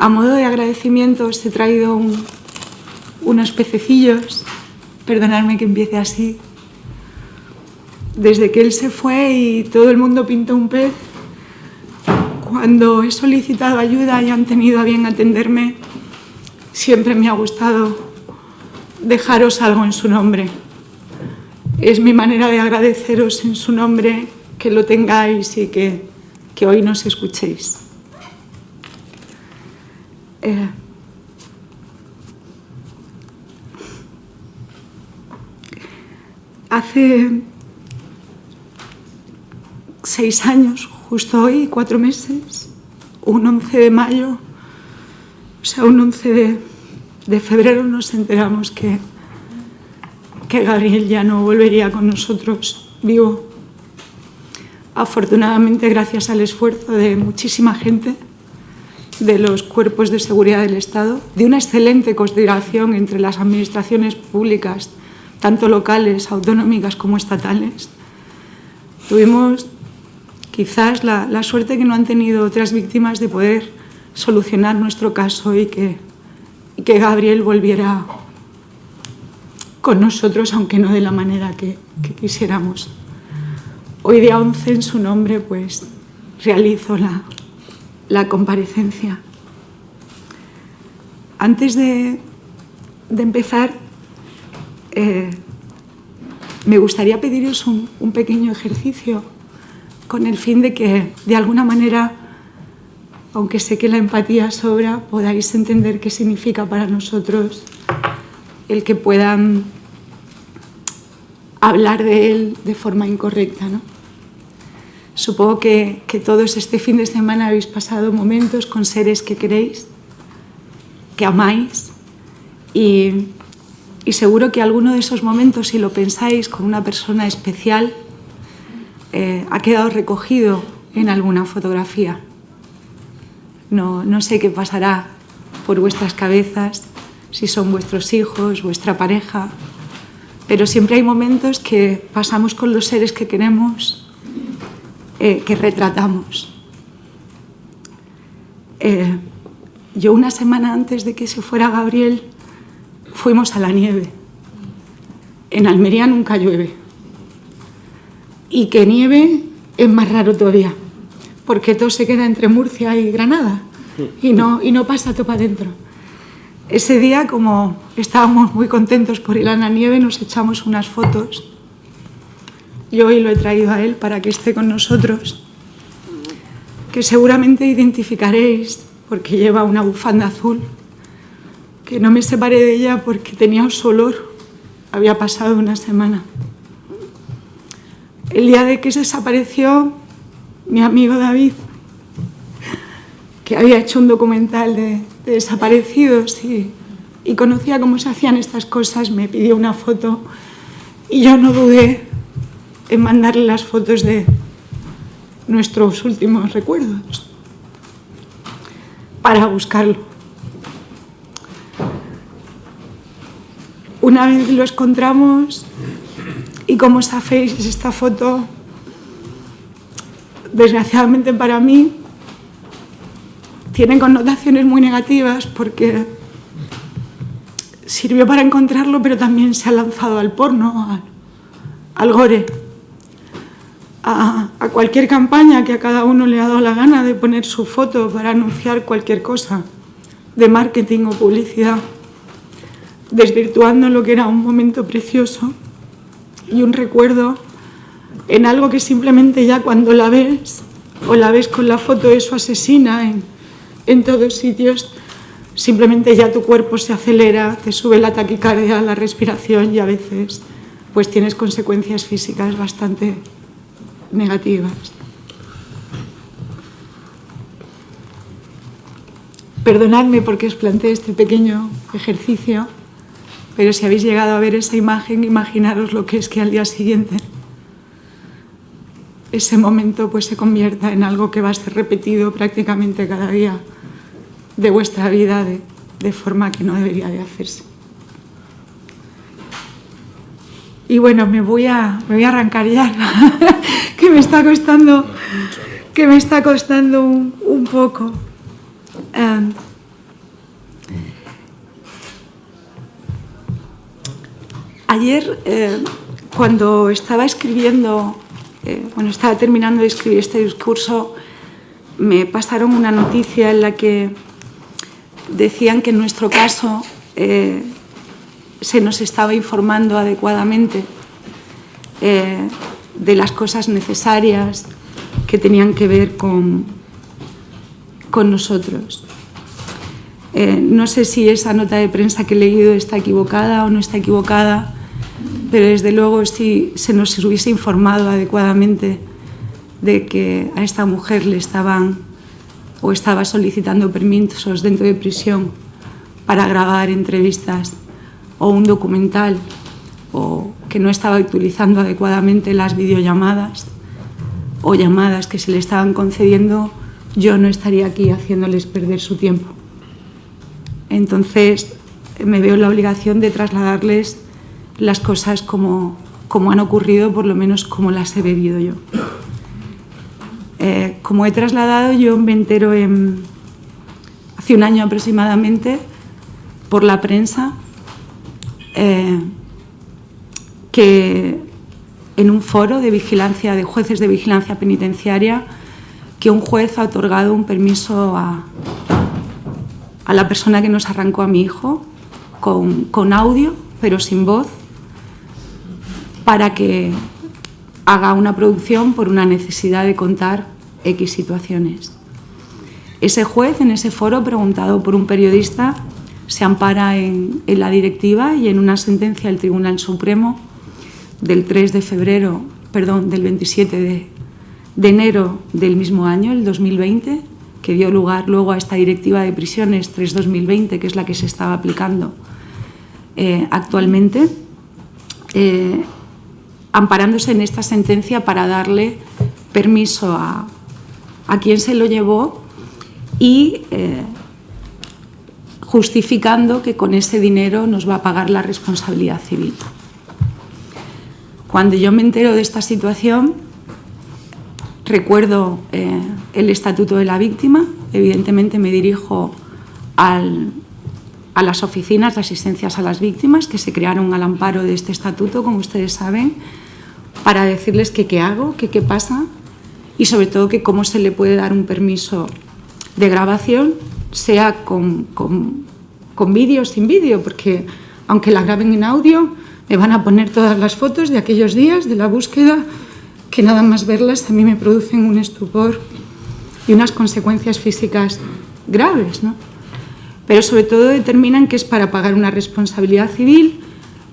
A modo de agradecimiento os he traído unos pececillos. Perdonadme que empiece así. Desde que él se fue y todo el mundo pintó un pez, cuando he solicitado ayuda y han tenido a bien atenderme, siempre me ha gustado dejaros algo en su nombre. Es mi manera de agradeceros en su nombre que lo tengáis y que hoy nos escuchéis. Hace 6 años, justo hoy, 4 meses, un 11 de mayo, o sea, un 11 de febrero nos enteramos que Gabriel ya no volvería con nosotros vivo. Afortunadamente, gracias al esfuerzo de muchísima gente, de los cuerpos de seguridad del Estado, de una excelente consideración entre las administraciones públicas, tanto locales, autonómicas como estatales, tuvimos quizás la suerte que no han tenido otras víctimas de poder solucionar nuestro caso y que Gabriel volviera con nosotros, aunque no de la manera que quisiéramos. Hoy día 11, en su nombre, pues realizo la comparecencia. Antes de empezar, me gustaría pediros un pequeño ejercicio con el fin de que, de alguna manera, aunque sé que la empatía sobra, podáis entender qué significa para nosotros el que puedan hablar de él de forma incorrecta, ¿no? Supongo que todos este fin de semana habéis pasado momentos con seres que queréis, que amáis, y seguro que alguno de esos momentos, si lo pensáis con una persona especial, ha quedado recogido en alguna fotografía. No sé qué pasará por vuestras cabezas, si son vuestros hijos, vuestra pareja, pero siempre hay momentos que pasamos con los seres que queremos, que retratamos. Yo, una semana antes de que se fuera Gabriel, fuimos a la nieve. En Almería nunca llueve. Y que nieve es más raro todavía, porque todo se queda entre Murcia y Granada y no pasa todo para adentro. Ese día, como estábamos muy contentos por ir a la nieve, nos echamos unas fotos. Yo hoy lo he traído a él para que esté con nosotros, que seguramente identificaréis porque lleva una bufanda azul, que no me separé de ella porque tenía su olor. Había pasado una semana. El día de que se desapareció, mi amigo David, que había hecho un documental de desaparecidos y conocía cómo se hacían estas cosas, me pidió una foto y yo no dudé en mandarle las fotos de nuestros últimos recuerdos para buscarlo. Una vez lo encontramos, y como sabéis, esta foto, desgraciadamente para mí, tiene connotaciones muy negativas porque sirvió para encontrarlo, pero también se ha lanzado al porno, al gore, a cualquier campaña que a cada uno le ha dado la gana de poner su foto para anunciar cualquier cosa de marketing o publicidad, desvirtuando lo que era un momento precioso y un recuerdo en algo que simplemente ya cuando la ves o la ves con la foto de su asesina en todos sitios, simplemente ya tu cuerpo se acelera, te sube la taquicardia, la respiración y a veces pues tienes consecuencias físicas bastante negativas. Perdonadme porque os planteé este pequeño ejercicio, pero si habéis llegado a ver esa imagen, imaginaros lo que es que al día siguiente ese momento pues se convierta en algo que va a ser repetido prácticamente cada día de vuestra vida de forma que no debería de hacerse. Y bueno, me voy a arrancar ya, que me está costando un poco. Ayer, cuando estaba escribiendo, estaba terminando de escribir este discurso, me pasaron una noticia en la que decían que en nuestro caso se nos estaba informando adecuadamente de las cosas necesarias que tenían que ver con nosotros. No sé si esa nota de prensa que he leído está equivocada o no está equivocada, pero desde luego si se nos hubiese informado adecuadamente de que a esta mujer le estaban o estaba solicitando permisos dentro de prisión para grabar entrevistas o un documental, o que no estaba utilizando adecuadamente las videollamadas o llamadas que se le estaban concediendo, yo no estaría aquí haciéndoles perder su tiempo. Entonces me veo en la obligación de trasladarles las cosas como han ocurrido, por lo menos como las he vivido yo. Como he trasladado, yo me entero hace un año aproximadamente por la prensa que en un foro de vigilancia, de jueces de vigilancia penitenciaria, que un juez ha otorgado un permiso a la persona que nos arrancó a mi hijo con audio, pero sin voz, para que haga una producción por una necesidad de contar X situaciones. Ese juez, en ese foro, preguntado por un periodista, se ampara en la directiva y en una sentencia del Tribunal Supremo del 27 de enero del mismo año, el 2020, que dio lugar luego a esta Directiva de Prisiones 3-2020, que es la que se estaba aplicando actualmente, amparándose en esta sentencia para darle permiso a quien se lo llevó y justificando que con ese dinero nos va a pagar la responsabilidad civil. Cuando yo me entero de esta situación, recuerdo el Estatuto de la Víctima. Evidentemente me dirijo a las oficinas de asistencias a las víctimas que se crearon al amparo de este estatuto, como ustedes saben, para decirles que qué hago, que qué pasa y sobre todo que cómo se le puede dar un permiso de grabación, sea con vídeo o sin vídeo, porque aunque la graben en audio me van a poner todas las fotos de aquellos días de la búsqueda, que nada más verlas a mí me producen un estupor y unas consecuencias físicas graves, ¿no? Pero sobre todo determinan que es para pagar una responsabilidad civil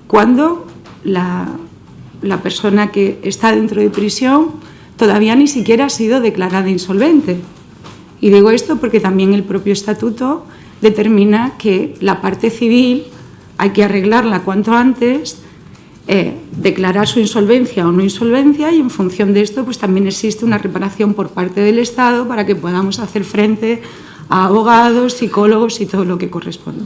cuando la persona que está dentro de prisión todavía ni siquiera ha sido declarada insolvente. Y digo esto porque también el propio estatuto determina que la parte civil hay que arreglarla cuanto antes, declarar su insolvencia o no insolvencia, y en función de esto pues también existe una reparación por parte del Estado para que podamos hacer frente a abogados, psicólogos y todo lo que corresponde.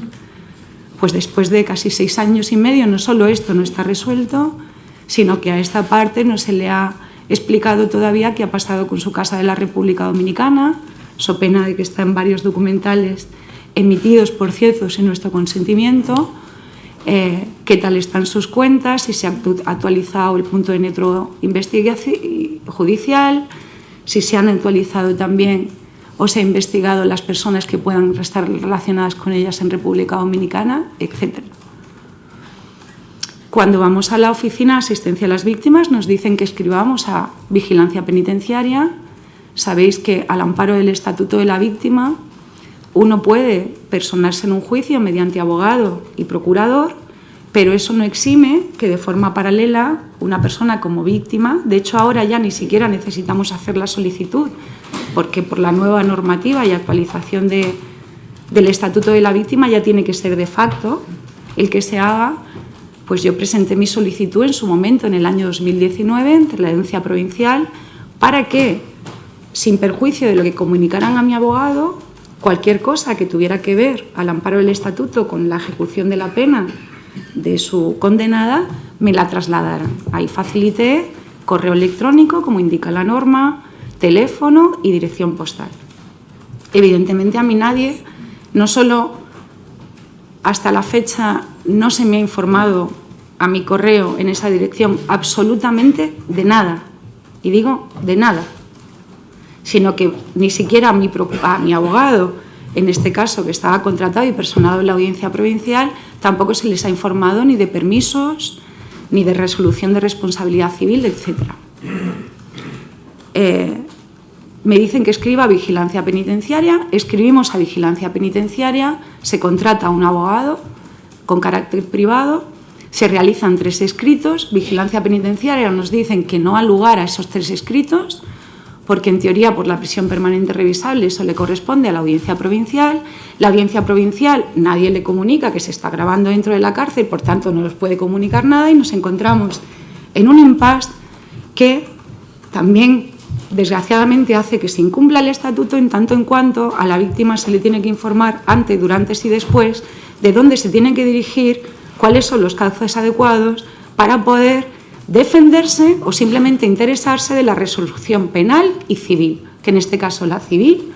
Pues después de casi 6 años y medio no solo esto no está resuelto, sino que a esta parte no se le ha explicado todavía qué ha pasado con su casa de la República Dominicana, so pena de que está en varios documentales emitidos, por cierto, sin nuestro consentimiento, qué tal están sus cuentas, si se ha actualizado el punto de neutro judicial, si se han actualizado también o se ha investigado las personas que puedan estar relacionadas con ellas en República Dominicana, etc. Cuando vamos a la oficina de asistencia a las víctimas nos dicen que escribamos a Vigilancia Penitenciaria. Sabéis que al amparo del Estatuto de la Víctima uno puede personarse en un juicio mediante abogado y procurador, pero eso no exime que de forma paralela una persona como víctima, de hecho ahora ya ni siquiera necesitamos hacer la solicitud, porque por la nueva normativa y actualización del Estatuto de la Víctima ya tiene que ser de facto el que se haga. Pues yo presenté mi solicitud en su momento, en el año 2019, ante la Audiencia Provincial, para que, sin perjuicio de lo que comunicaran a mi abogado, cualquier cosa que tuviera que ver al amparo del estatuto con la ejecución de la pena de su condenada, me la trasladaran. Ahí facilité correo electrónico, como indica la norma, teléfono y dirección postal. Evidentemente a mí nadie, no solo hasta la fecha no se me ha informado a mi correo en esa dirección absolutamente de nada, y digo de nada, sino que ni siquiera a mi abogado, en este caso que estaba contratado y personado en la audiencia provincial, tampoco se les ha informado ni de permisos, ni de resolución de responsabilidad civil, etc. Me dicen que escriba a Vigilancia Penitenciaria, escribimos a Vigilancia Penitenciaria, se contrata a un abogado con carácter privado, se realizan 3 escritos, Vigilancia Penitenciaria nos dicen que no ha lugar a esos 3 escritos, porque en teoría por la prisión permanente revisable eso le corresponde a la audiencia provincial. La audiencia provincial nadie le comunica que se está grabando dentro de la cárcel, por tanto no nos puede comunicar nada y nos encontramos en un impasse que también desgraciadamente hace que se incumpla el estatuto en tanto en cuanto a la víctima se le tiene que informar antes, durante y después de dónde se tiene que dirigir, cuáles son los cauces adecuados para poder defenderse o simplemente interesarse de la resolución penal y civil, que en este caso la civil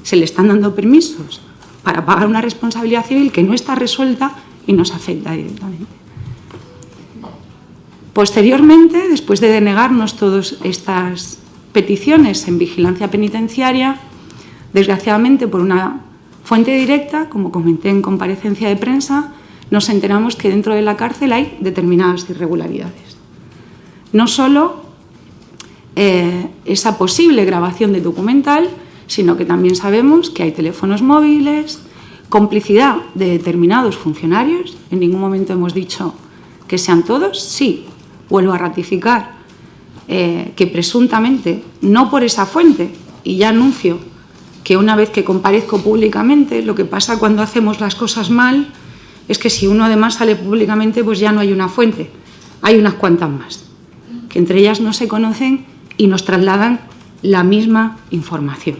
se le están dando permisos para pagar una responsabilidad civil que no está resuelta y nos afecta directamente. Posteriormente, después de denegarnos todas estas peticiones en Vigilancia Penitenciaria, desgraciadamente por una fuente directa, como comenté en comparecencia de prensa, nos enteramos que dentro de la cárcel hay determinadas irregularidades. No solo esa posible grabación de documental, sino que también sabemos que hay teléfonos móviles, complicidad de determinados funcionarios. En ningún momento hemos dicho que sean todos. Sí, vuelvo a ratificar que presuntamente, no por esa fuente, y ya anuncio que una vez que comparezco públicamente, lo que pasa cuando hacemos las cosas mal es que si uno además sale públicamente, pues ya no hay una fuente, hay unas cuantas más, que entre ellas no se conocen y nos trasladan la misma información.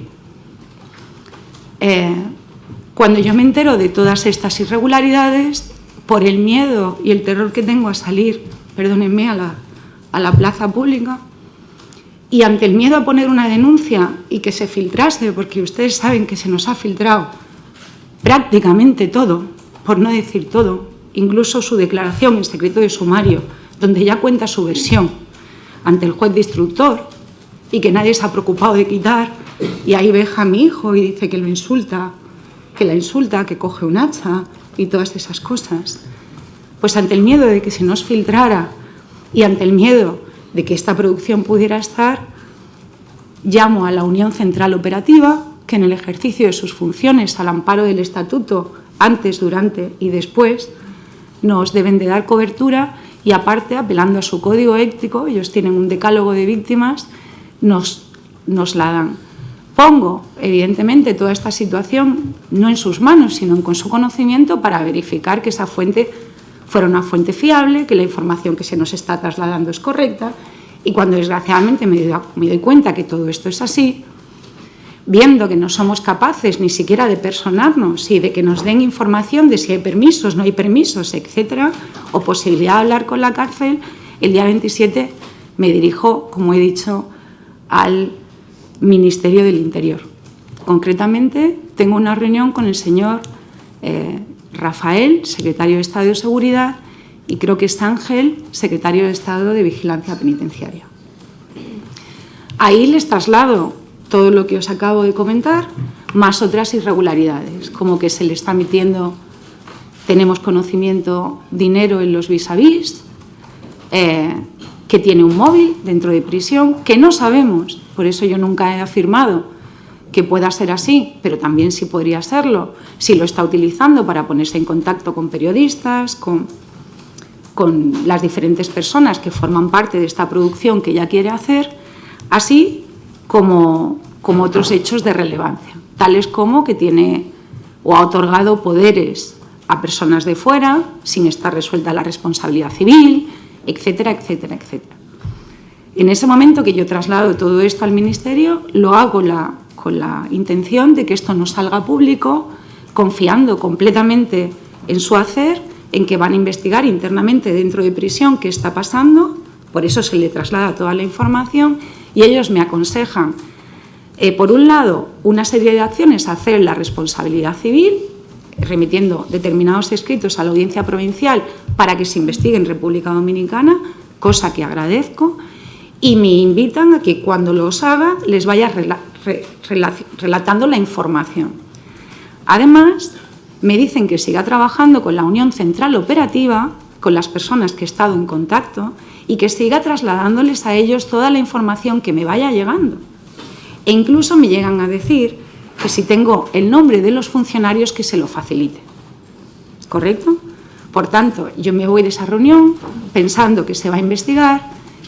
Cuando yo me entero de todas estas irregularidades, por el miedo y el terror que tengo a salir, perdónenme, a la plaza pública, y ante el miedo a poner una denuncia y que se filtrase, porque ustedes saben que se nos ha filtrado prácticamente todo, por no decir todo, incluso su declaración en secreto de sumario, donde ya cuenta su versión ante el juez de instructor y que nadie se ha preocupado de quitar, y ahí veja a mi hijo y dice que lo insulta, que la insulta, que coge un hacha y todas esas cosas. Pues ante el miedo de que se nos filtrara y ante el miedo de que esta producción pudiera estar, llamo a la Unión Central Operativa, que en el ejercicio de sus funciones al amparo del Estatuto, antes, durante y después, nos deben de dar cobertura y aparte, apelando a su código ético, ellos tienen un decálogo de víctimas, nos la dan. Pongo, evidentemente, toda esta situación no en sus manos, sino con su conocimiento para verificar que esa fuente fuera una fuente fiable, que la información que se nos está trasladando es correcta, y cuando desgraciadamente me doy cuenta que todo esto es así, viendo que no somos capaces ni siquiera de personarnos y de que nos den información de si hay permisos, no hay permisos, etcétera, o posibilidad de hablar con la cárcel, el día 27 me dirijo, como he dicho, al Ministerio del Interior. Concretamente, tengo una reunión con el señor Rafael, secretario de Estado de Seguridad, y creo que es Ángel, secretario de Estado de Vigilancia Penitenciaria. Ahí les traslado todo lo que os acabo de comentar, más otras irregularidades, como que se le está metiendo, tenemos conocimiento, dinero en los vis-a-vis, que tiene un móvil dentro de prisión, que no sabemos, por eso yo nunca he afirmado que pueda ser así, pero también sí podría serlo, si lo está utilizando para ponerse en contacto con periodistas, con las diferentes personas que forman parte de esta producción que ella quiere hacer, así como otros hechos de relevancia, tales como que tiene o ha otorgado poderes a personas de fuera sin estar resuelta la responsabilidad civil, etcétera, etcétera, etcétera. En ese momento que yo traslado todo esto al Ministerio, lo hago con la intención de que esto no salga público, confiando completamente en su hacer, en que van a investigar internamente dentro de prisión qué está pasando, por eso se le traslada toda la información y ellos me aconsejan, por un lado, una serie de acciones a hacer en la responsabilidad civil, remitiendo determinados escritos a la Audiencia Provincial para que se investigue en República Dominicana, cosa que agradezco, y me invitan a que cuando los haga les vaya relatando la información. Además, me dicen que siga trabajando con la Unión Central Operativa, con las personas que he estado en contacto, y que siga trasladándoles a ellos toda la información que me vaya llegando. E incluso me llegan a decir que si tengo el nombre de los funcionarios, que se lo facilite. ¿Correcto? Por tanto, yo me voy de esa reunión pensando que se va a investigar,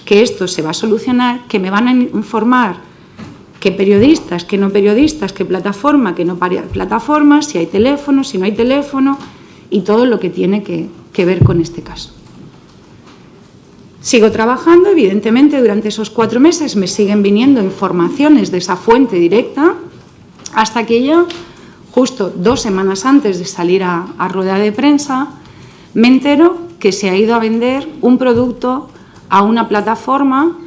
que esto se va a solucionar, que me van a informar qué periodistas, qué no periodistas, qué plataforma, qué no plataforma, si hay teléfono, si no hay teléfono y todo lo que tiene que ver con este caso. Sigo trabajando, evidentemente, durante esos 4 meses me siguen viniendo informaciones de esa fuente directa, hasta que yo, justo 2 semanas antes de salir a rueda de prensa, me entero que se ha ido a vender un producto a una plataforma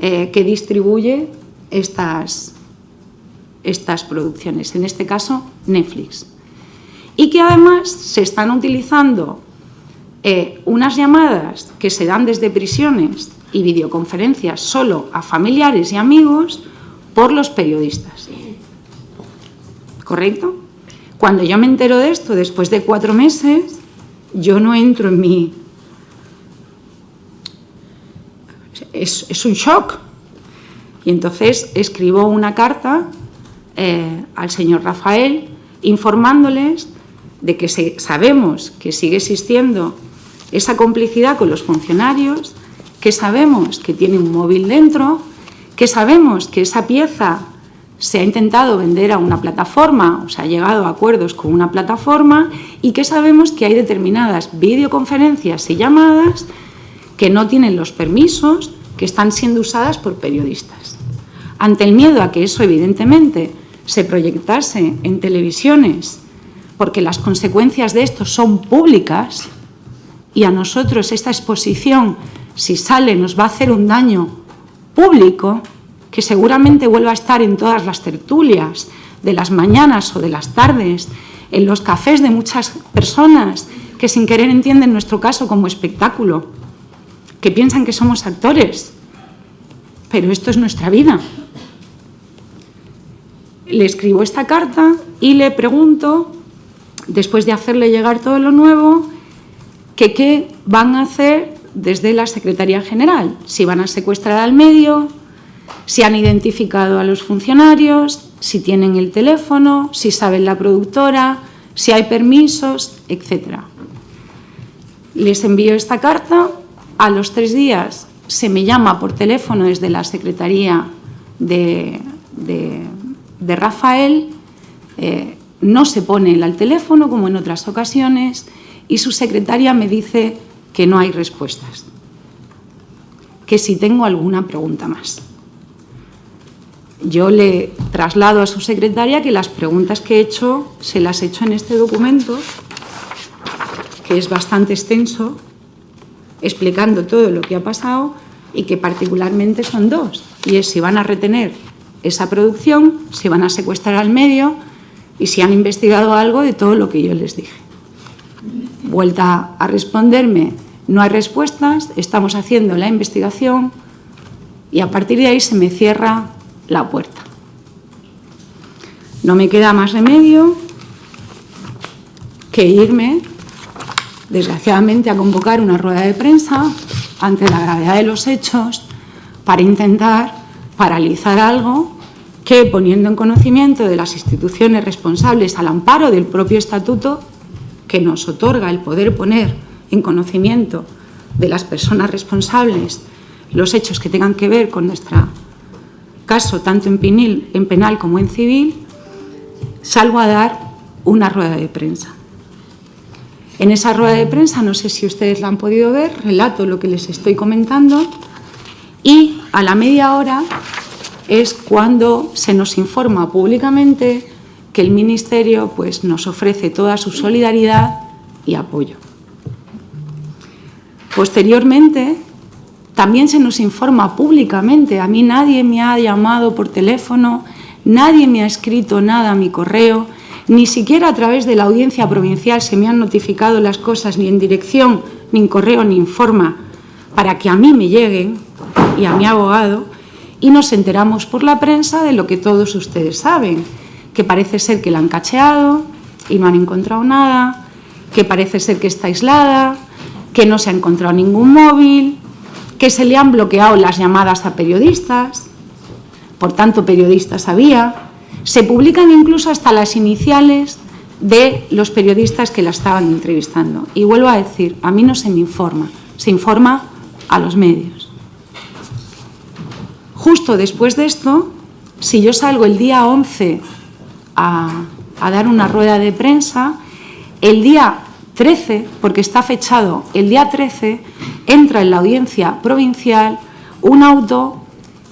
que distribuye estas producciones, en este caso Netflix, y que además se están utilizando unas llamadas que se dan desde prisiones y videoconferencias solo a familiares y amigos por los periodistas. ¿Correcto? Cuando yo me entero de esto, después de 4 meses, yo no entro en mi... Es un shock. Y entonces escribo una carta al señor Rafael informándoles de que sabemos que sigue existiendo esa complicidad con los funcionarios, que sabemos que tiene un móvil dentro, que sabemos que esa pieza se ha intentado vender a una plataforma o se ha llegado a acuerdos con una plataforma y que sabemos que hay determinadas videoconferencias y llamadas que no tienen los permisos, que están siendo usadas por periodistas. Ante el miedo a que eso, evidentemente, se proyectase en televisiones, porque las consecuencias de esto son públicas y a nosotros esta exposición, si sale, nos va a hacer un daño público, que seguramente vuelva a estar en todas las tertulias de las mañanas o de las tardes, en los cafés de muchas personas que sin querer entienden nuestro caso como espectáculo, que piensan que somos actores, pero esto es nuestra vida. Le escribo esta carta y le pregunto, después de hacerle llegar todo lo nuevo, que qué van a hacer desde la Secretaría General, si van a secuestrar al medio, si han identificado a los funcionarios, si tienen el teléfono, si saben la productora, si hay permisos, etc. Les envío esta carta, a los 3 días se me llama por teléfono desde la Secretaría de Rafael, no se pone él al teléfono como en otras ocasiones y su secretaria me dice que no hay respuestas, que si tengo alguna pregunta más. Yo le traslado a su secretaria que las preguntas que he hecho se las he hecho en este documento, que es bastante extenso, explicando todo lo que ha pasado y que particularmente son 2, y es si van a retener esa producción, si van a secuestrar al medio y si han investigado algo de todo lo que yo les dije. Vuelta a responderme, no hay respuestas, estamos haciendo la investigación y a partir de ahí se me cierra la puerta. No me queda más remedio que irme, desgraciadamente, a convocar una rueda de prensa ante la gravedad de los hechos para intentar paralizar algo que, poniendo en conocimiento de las instituciones responsables al amparo del propio estatuto que nos otorga el poder poner en conocimiento de las personas responsables los hechos que tengan que ver con nuestro caso, tanto en penal como en civil, salgo a dar una rueda de prensa. En esa rueda de prensa, no sé si ustedes la han podido ver, relato lo que les estoy comentando y a la media hora es cuando se nos informa públicamente que el Ministerio pues, nos ofrece toda su solidaridad y apoyo. Posteriormente, también se nos informa públicamente. A mí nadie me ha llamado por teléfono, nadie me ha escrito nada a mi correo, Ni siquiera a través de la audiencia provincial se me han notificado las cosas, ni en dirección, ni en correo, ni en forma, para que a mí me lleguen y a mi abogado, y nos enteramos por la prensa de lo que todos ustedes saben, que parece ser que la han cacheado y no han encontrado nada, que parece ser que está aislada, que no se ha encontrado ningún móvil, que se le han bloqueado las llamadas a periodistas, por tanto periodistas había. Se publican incluso hasta las iniciales de los periodistas que la estaban entrevistando. Y vuelvo a decir, a mí no se me informa, se informa a los medios. Justo después de esto, si yo salgo el día 11 a dar una rueda de prensa, el día 13, porque está fechado el día 13, entra en la audiencia provincial un auto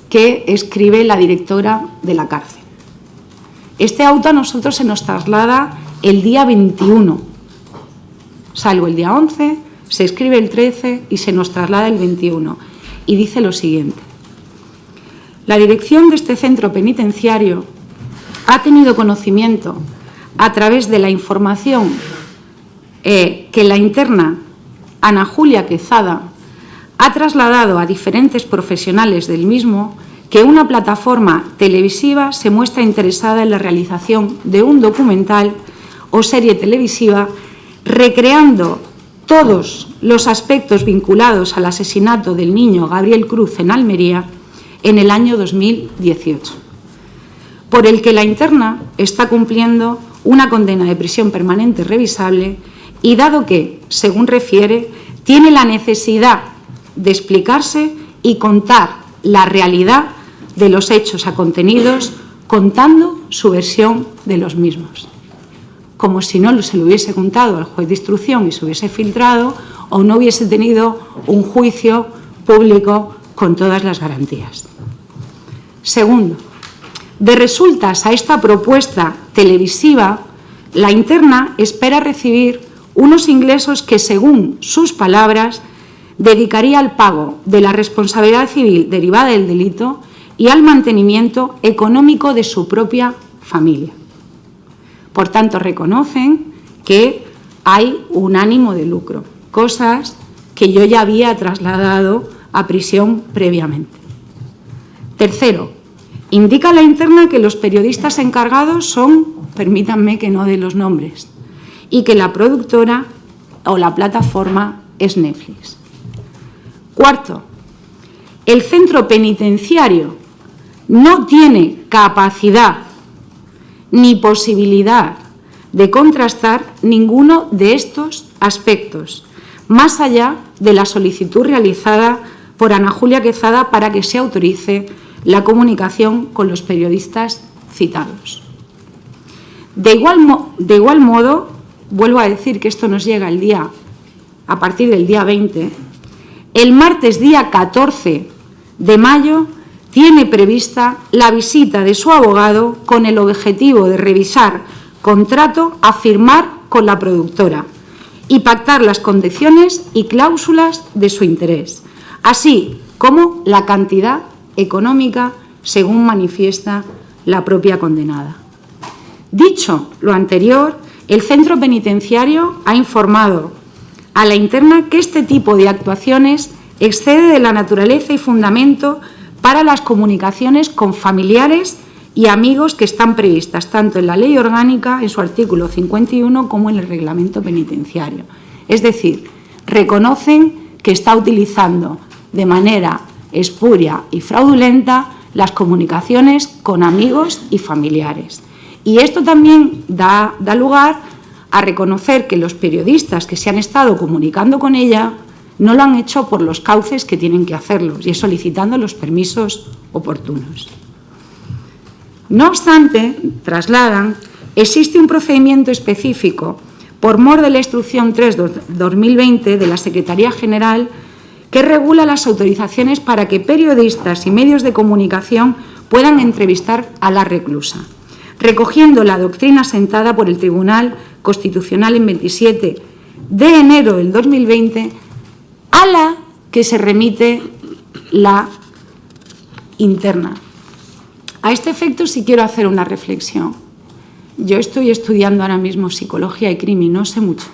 que escribe la directora de la cárcel. Este auto a nosotros se nos traslada el día 21. Salgo el día 11, se escribe el 13 y se nos traslada el 21. Y dice lo siguiente. La dirección de este centro penitenciario ha tenido conocimiento a través de la información que la interna Ana Julia Quezada ha trasladado a diferentes profesionales del mismo que una plataforma televisiva se muestra interesada en la realización de un documental o serie televisiva recreando todos los aspectos vinculados al asesinato del niño Gabriel Cruz en Almería en el año 2018, por el que la interna está cumpliendo una condena de prisión permanente revisable y dado que, según refiere, tiene la necesidad de explicarse y contar la realidad de los hechos contenidos, contando su versión de los mismos. Como si no se lo hubiese contado al juez de instrucción y se hubiese filtrado o no hubiese tenido un juicio público con todas las garantías. Segundo, de resultas a esta propuesta televisiva, la interna espera recibir unos ingresos que, según sus palabras, dedicaría al pago de la responsabilidad civil derivada del delito y al mantenimiento económico de su propia familia. Por tanto, reconocen que hay un ánimo de lucro, cosas que yo ya había trasladado a prisión previamente. Tercero, indica la interna que los periodistas encargados son, permítanme que no dé los nombres, y que la productora o la plataforma es Netflix. Cuarto, el centro penitenciario no tiene capacidad ni posibilidad de contrastar ninguno de estos aspectos, más allá de la solicitud realizada por Ana Julia Quezada para que se autorice la comunicación con los periodistas citados. De igual modo, vuelvo a decir que esto nos llega a partir del día 20, el martes día 14 de mayo tiene prevista la visita de su abogado con el objetivo de revisar contrato a firmar con la productora y pactar las condiciones y cláusulas de su interés, así como la cantidad económica según manifiesta la propia condenada. Dicho lo anterior, el centro penitenciario ha informado a la interna que este tipo de actuaciones excede de la naturaleza y fundamento para las comunicaciones con familiares y amigos que están previstas tanto en la Ley Orgánica, en su artículo 51, como en el Reglamento Penitenciario. Es decir, reconocen que está utilizando de manera espuria y fraudulenta las comunicaciones con amigos y familiares. Y esto también da lugar a reconocer que los periodistas que se han estado comunicando con ella no lo han hecho por los cauces que tienen que hacerlos y es solicitando los permisos oportunos. No obstante, trasladan, existe un procedimiento específico por mor de la Instrucción 3/2020 de la Secretaría General que regula las autorizaciones para que periodistas y medios de comunicación puedan entrevistar a la reclusa, recogiendo la doctrina sentada por el Tribunal Constitucional en 27 de enero del 2020, a la que se remite la interna. A este efecto sí quiero hacer una reflexión. Yo estoy estudiando ahora mismo psicología y crimen, no sé mucho,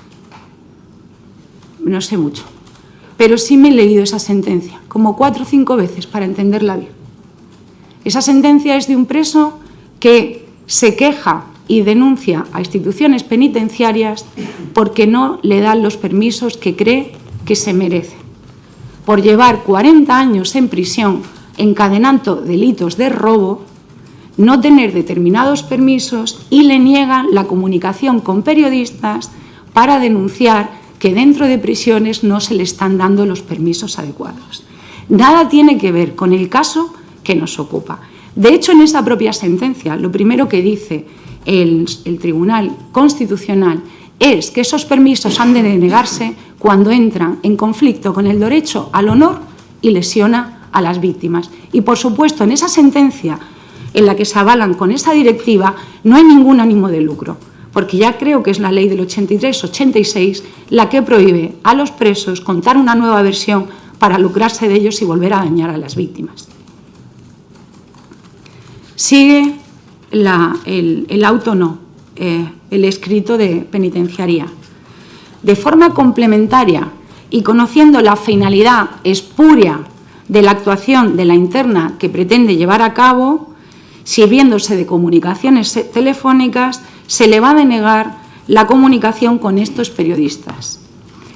pero sí me he leído esa sentencia, como 4 o 5 veces para entenderla bien. Esa sentencia es de un preso que se queja y denuncia a instituciones penitenciarias porque no le dan los permisos que cree que se merece, por llevar 40 años en prisión encadenando delitos de robo, no tener determinados permisos y le niegan la comunicación con periodistas para denunciar que dentro de prisiones no se le están dando los permisos adecuados. Nada tiene que ver con el caso que nos ocupa. De hecho, en esa propia sentencia, lo primero que dice el Tribunal Constitucional es que esos permisos han de denegarse cuando entran en conflicto con el derecho al honor y lesiona a las víctimas. Y, por supuesto, en esa sentencia en la que se avalan con esa directiva no hay ningún ánimo de lucro, porque ya creo que es la ley del 83-86 la que prohíbe a los presos contar una nueva versión para lucrarse de ellos y volver a dañar a las víctimas. Sigue el auto no, el escrito de penitenciaría. De forma complementaria y conociendo la finalidad espuria de la actuación de la interna que pretende llevar a cabo, sirviéndose de comunicaciones telefónicas, se le va a denegar la comunicación con estos periodistas,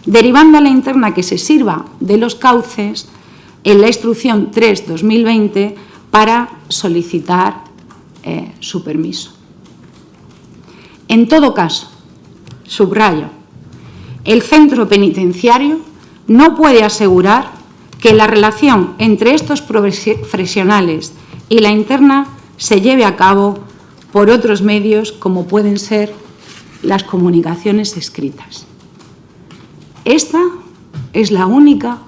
derivando a la interna que se sirva de los cauces en la instrucción 3/2020 para solicitar su permiso. En todo caso, subrayo, el centro penitenciario no puede asegurar que la relación entre estos profesionales y la interna se lleve a cabo por otros medios como pueden ser las comunicaciones escritas. Esta es la única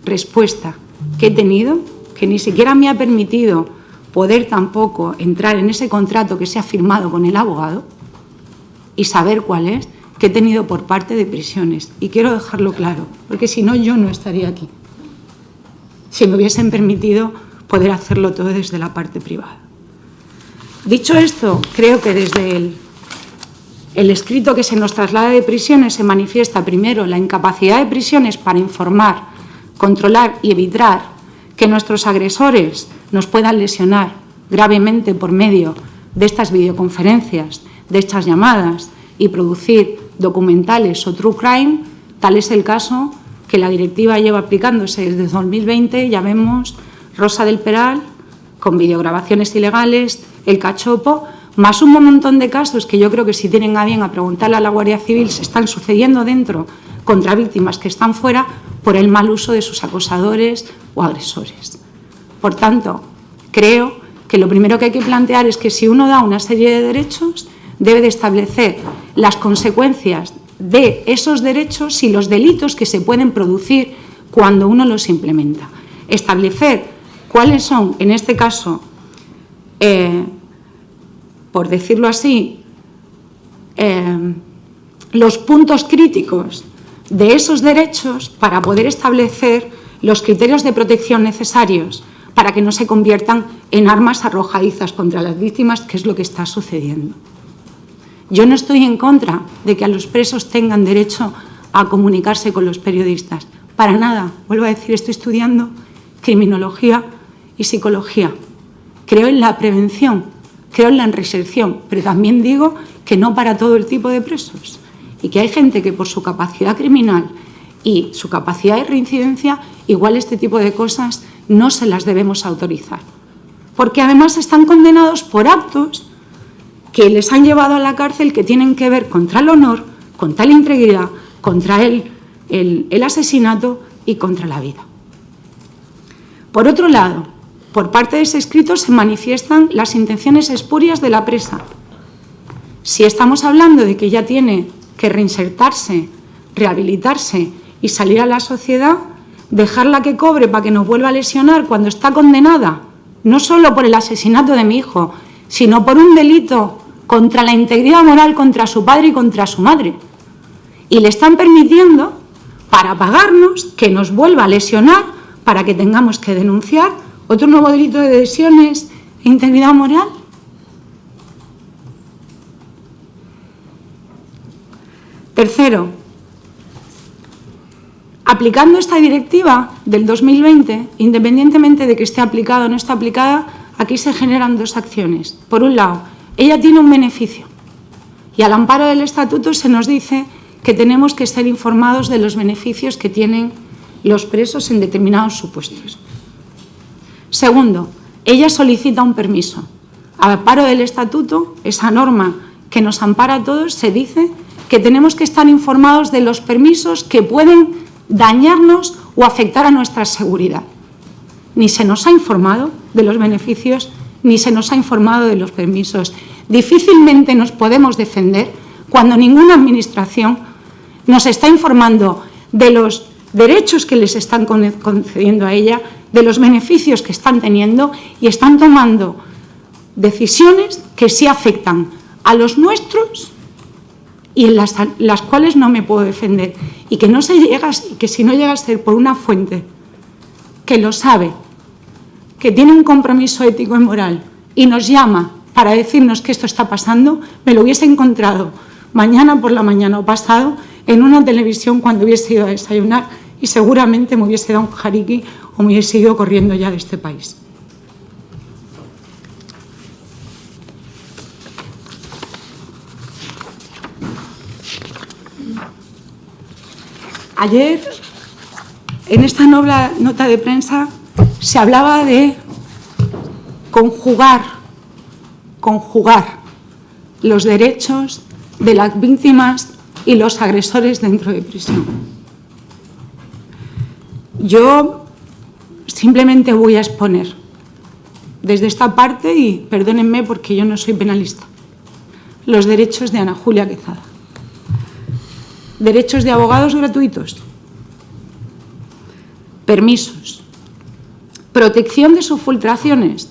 respuesta que he tenido, que ni siquiera me ha permitido poder tampoco entrar en ese contrato que se ha firmado con el abogado y saber cuál es, que he tenido por parte de prisiones. Y quiero dejarlo claro, porque si no, yo no estaría aquí, si me hubiesen permitido poder hacerlo todo desde la parte privada. Dicho esto, creo que desde el escrito que se nos traslada de prisiones se manifiesta primero la incapacidad de prisiones para informar, controlar y evitar que nuestros agresores nos puedan lesionar gravemente por medio de estas videoconferencias, de estas llamadas y producir documentales o true crime. Tal es el caso que la directiva lleva aplicándose desde 2020, ya vemos Rosa del Peral con videograbaciones ilegales, El Cachopo, más un montón de casos que yo creo que si tienen a bien a preguntarle a la Guardia Civil se están sucediendo dentro contra víctimas que están fuera por el mal uso de sus acosadores o agresores. Por tanto, creo que lo primero que hay que plantear es que si uno da una serie de derechos, debe de establecer las consecuencias de esos derechos y los delitos que se pueden producir cuando uno los implementa. Establecer cuáles son, en este caso, por decirlo así, los puntos críticos de esos derechos para poder establecer los criterios de protección necesarios para que no se conviertan en armas arrojadizas contra las víctimas, que es lo que está sucediendo. Yo no estoy en contra de que a los presos tengan derecho a comunicarse con los periodistas. Para nada. Vuelvo a decir, estoy estudiando criminología y psicología. Creo en la prevención, creo en la reinserción, pero también digo que no para todo el tipo de presos y que hay gente que por su capacidad criminal y su capacidad de reincidencia, igual este tipo de cosas no se las debemos autorizar. Porque además están condenados por actos que les han llevado a la cárcel que tienen que ver contra el honor, contra la integridad, contra el asesinato y contra la vida. Por otro lado, por parte de ese escrito se manifiestan las intenciones espurias de la presa. Si estamos hablando de que ella tiene que reinsertarse, rehabilitarse y salir a la sociedad, dejarla que cobre para que nos vuelva a lesionar cuando está condenada, no solo por el asesinato de mi hijo, sino por un delito contra la integridad moral, contra su padre y contra su madre. Y le están permitiendo, para pagarnos, que nos vuelva a lesionar para que tengamos que denunciar otro nuevo delito de lesiones e integridad moral. Tercero, aplicando esta directiva del 2020, independientemente de que esté aplicada o no esté aplicada, aquí se generan dos acciones. Por un lado, ella tiene un beneficio y al amparo del estatuto se nos dice que tenemos que ser informados de los beneficios que tienen los presos en determinados supuestos. Segundo, ella solicita un permiso. Al amparo del estatuto, esa norma que nos ampara a todos, se dice que tenemos que estar informados de los permisos que pueden dañarnos o afectar a nuestra seguridad. Ni se nos ha informado de los beneficios, ni se nos ha informado de los permisos. Difícilmente nos podemos defender cuando ninguna administración nos está informando de los derechos que les están concediendo a ella, de los beneficios que están teniendo y están tomando decisiones que sí afectan a los nuestros y en las cuales no me puedo defender. Y que si no llega a ser por una fuente que lo sabe, que tiene un compromiso ético y moral y nos llama para decirnos que esto está pasando, me lo hubiese encontrado mañana por la mañana o pasado en una televisión cuando hubiese ido a desayunar y seguramente me hubiese dado un jariqui o me hubiese ido corriendo ya de este país. Ayer, en esta nota de prensa, se hablaba de conjugar los derechos de las víctimas y los agresores dentro de prisión. Yo simplemente voy a exponer desde esta parte, y perdónenme porque yo no soy penalista, los derechos de Ana Julia Quezada. Derechos de abogados gratuitos, permisos, protección de sus filtraciones.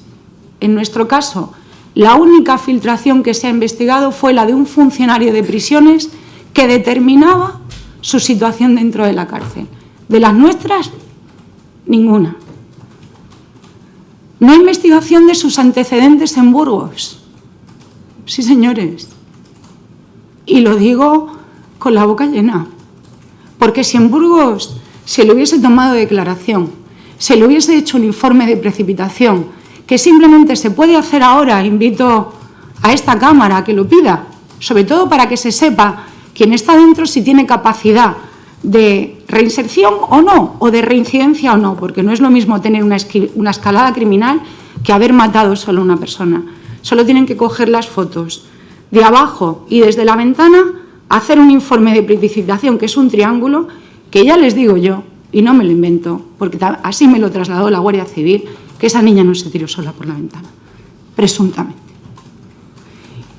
En nuestro caso, la única filtración que se ha investigado fue la de un funcionario de prisiones que determinaba su situación dentro de la cárcel. De las nuestras, ninguna. No hay investigación de sus antecedentes en Burgos. Sí, señores. Y lo digo con la boca llena. Porque si en Burgos se le hubiese tomado declaración, se le hubiese hecho un informe de precipitación, que simplemente se puede hacer ahora, invito a esta Cámara a que lo pida, sobre todo para que se sepa quién está dentro si tiene capacidad de reinserción o no, o de reincidencia o no, porque no es lo mismo tener una escalada criminal que haber matado solo a una persona. Solo tienen que coger las fotos de abajo y desde la ventana, hacer un informe de precipitación, que es un triángulo, que ya les digo yo, y no me lo invento, porque así me lo trasladó la Guardia Civil, que esa niña no se tiró sola por la ventana, presuntamente.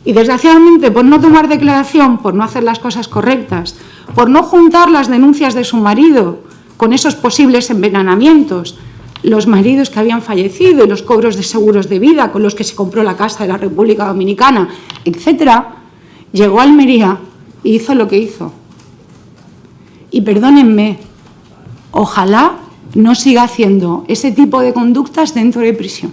Y desgraciadamente, por no tomar declaración, por no hacer las cosas correctas, por no juntar las denuncias de su marido con esos posibles envenenamientos, los maridos que habían fallecido y los cobros de seguros de vida con los que se compró la casa de la República Dominicana, etcétera, llegó a Almería y hizo lo que hizo. Y perdónenme, ojalá no siga haciendo ese tipo de conductas dentro de prisión.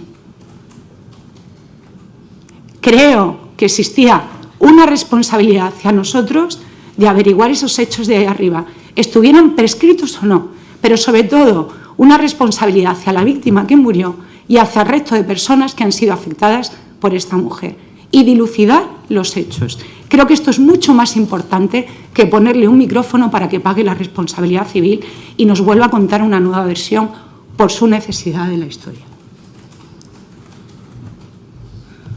Creo que existía una responsabilidad hacia nosotros de averiguar esos hechos de ahí arriba, estuvieran prescritos o no, pero sobre todo una responsabilidad hacia la víctima que murió y hacia el resto de personas que han sido afectadas por esta mujer, y dilucidar los hechos. Creo que esto es mucho más importante que ponerle un micrófono para que pague la responsabilidad civil y nos vuelva a contar una nueva versión por su necesidad de la historia.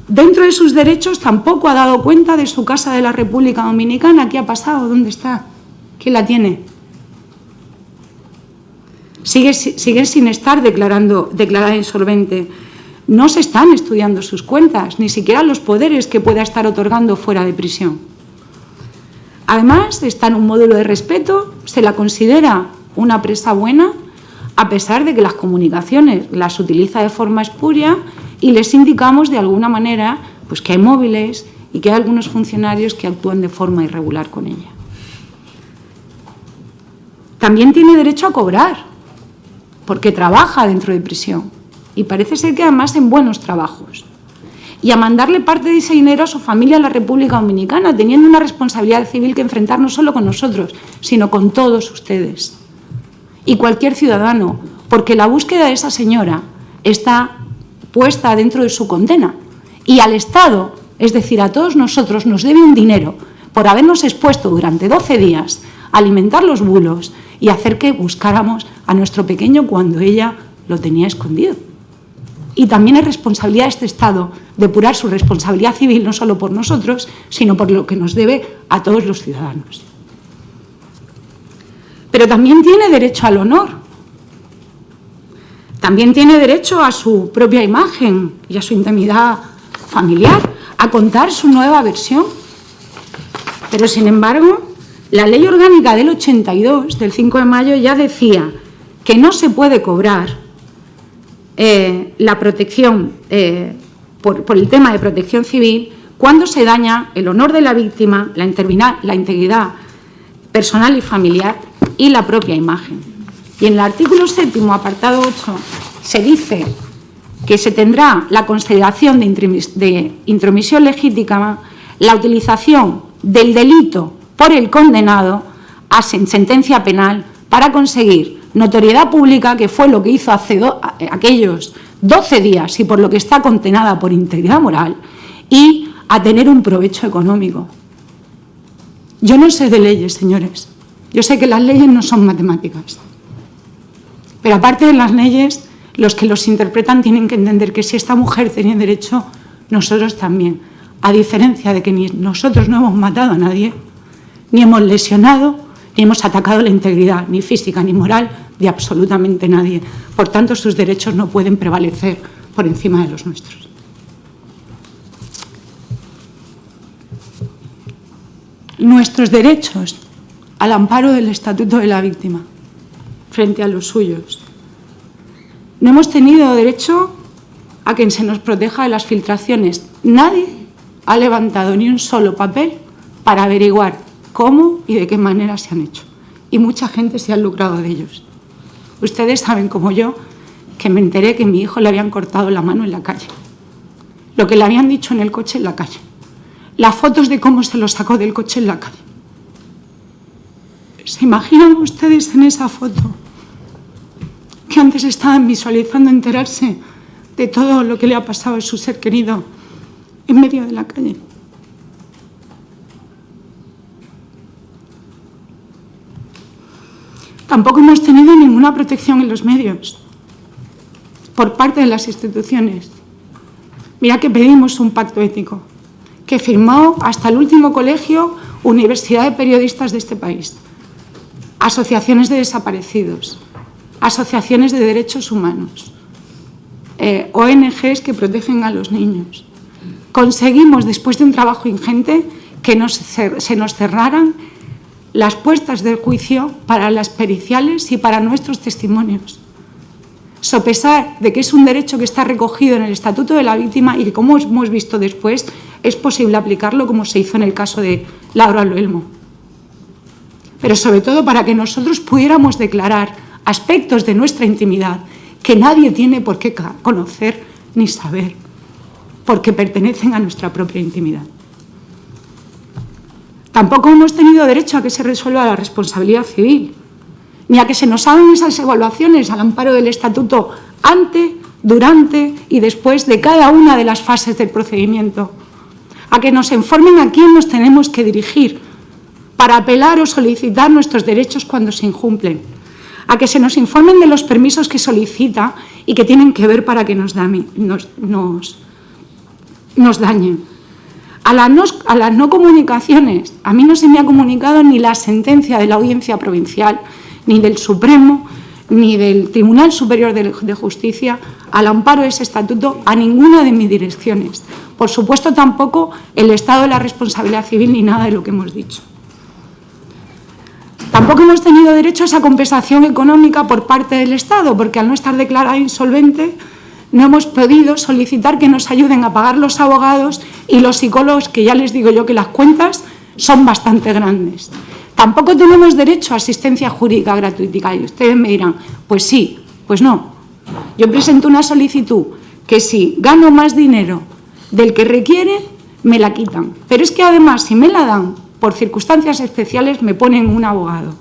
Dentro de sus derechos tampoco ha dado cuenta de su casa de la República Dominicana. ¿Qué ha pasado? ¿Dónde está? ¿Quién la tiene? Sigue sin estar declarada insolvente. No se están estudiando sus cuentas, ni siquiera los poderes que pueda estar otorgando fuera de prisión. Además, está en un módulo de respeto, se la considera una presa buena, a pesar de que las comunicaciones las utiliza de forma espuria y les indicamos de alguna manera pues, que hay móviles y que hay algunos funcionarios que actúan de forma irregular con ella. También tiene derecho a cobrar, porque trabaja dentro de prisión. Y parece ser que además en buenos trabajos. y a mandarle parte de ese dinero a su familia a la República Dominicana, teniendo una responsabilidad civil que enfrentar no solo con nosotros, sino con todos ustedes y cualquier ciudadano, porque la búsqueda de esa señora está puesta dentro de su condena y al Estado, es decir, a todos nosotros, nos debe un dinero por habernos expuesto durante 12 días a alimentar los bulos y hacer que buscáramos a nuestro pequeño cuando ella lo tenía escondido. Y también es responsabilidad de este Estado depurar su responsabilidad civil, no solo por nosotros, sino por lo que nos debe a todos los ciudadanos. Pero también tiene derecho al honor. También tiene derecho a su propia imagen y a su intimidad familiar, a contar su nueva versión. Pero, sin embargo, la Ley Orgánica del 82, del 5 de mayo, ya decía que no se puede cobrar la protección por el tema de protección civil cuando se daña el honor de la víctima, la integridad personal y familiar y la propia imagen. Y en el artículo 7º, apartado 8, se dice que se tendrá la consideración de intromisión legítima la utilización del delito por el condenado en sentencia penal para conseguir notoriedad pública, que fue lo que hizo hace aquellos 12 días y por lo que está condenada por integridad moral, y a tener un provecho económico. Yo no sé de leyes, señores. Yo sé que las leyes no son matemáticas. Pero aparte de las leyes, los que los interpretan tienen que entender que si esta mujer tenía derecho, nosotros también. A diferencia de que ni nosotros no hemos matado a nadie, ni hemos lesionado, ni hemos atacado la integridad, ni física ni moral, de absolutamente nadie. Por tanto, sus derechos no pueden prevalecer por encima de los nuestros. Nuestros derechos al amparo del Estatuto de la Víctima frente a los suyos. No hemos tenido derecho a que se nos proteja de las filtraciones. Nadie ha levantado ni un solo papel para averiguar cómo y de qué manera se han hecho. Y mucha gente se ha lucrado de ellos. Ustedes saben, como yo, que me enteré que a mi hijo le habían cortado la mano en la calle. Lo que le habían dicho en el coche en la calle. Las fotos de cómo se lo sacó del coche en la calle. ¿Se imaginan ustedes en esa foto que antes estaban visualizando enterarse de todo lo que le ha pasado a su ser querido en medio de la calle? Tampoco hemos tenido ninguna protección en los medios por parte de las instituciones. Mira que pedimos un pacto ético que firmó hasta el último colegio, Universidad de Periodistas de este país, asociaciones de desaparecidos, asociaciones de derechos humanos, ONGs que protegen a los niños. Conseguimos, después de un trabajo ingente, que se nos cerraran las puertas del juicio para las periciales y para nuestros testimonios. Sopesar de que es un derecho que está recogido en el Estatuto de la Víctima y que, como hemos visto después, es posible aplicarlo como se hizo en el caso de Laura Loelmo. Pero sobre todo para que nosotros pudiéramos declarar aspectos de nuestra intimidad que nadie tiene por qué conocer ni saber, porque pertenecen a nuestra propia intimidad. Tampoco hemos tenido derecho a que se resuelva la responsabilidad civil, ni a que se nos hagan esas evaluaciones al amparo del Estatuto antes, durante y después de cada una de las fases del procedimiento, a que nos informen a quién nos tenemos que dirigir para apelar o solicitar nuestros derechos cuando se incumplen, a que se nos informen de los permisos que solicita y que tienen que ver para que nos dañen. A las no comunicaciones. A mí no se me ha comunicado ni la sentencia de la Audiencia Provincial, ni del Supremo, ni del Tribunal Superior de Justicia al amparo de ese estatuto a ninguna de mis direcciones. Por supuesto, tampoco el estado de la responsabilidad civil ni nada de lo que hemos dicho. Tampoco hemos tenido derecho a esa compensación económica por parte del Estado, porque al no estar declarada insolvente no hemos podido solicitar que nos ayuden a pagar los abogados y los psicólogos, que ya les digo yo que las cuentas son bastante grandes. Tampoco tenemos derecho a asistencia jurídica gratuita. Y ustedes me dirán, pues sí, pues no. Yo presento una solicitud que si gano más dinero del que requieren, me la quitan. Pero es que además, si me la dan por circunstancias especiales, me ponen un abogado.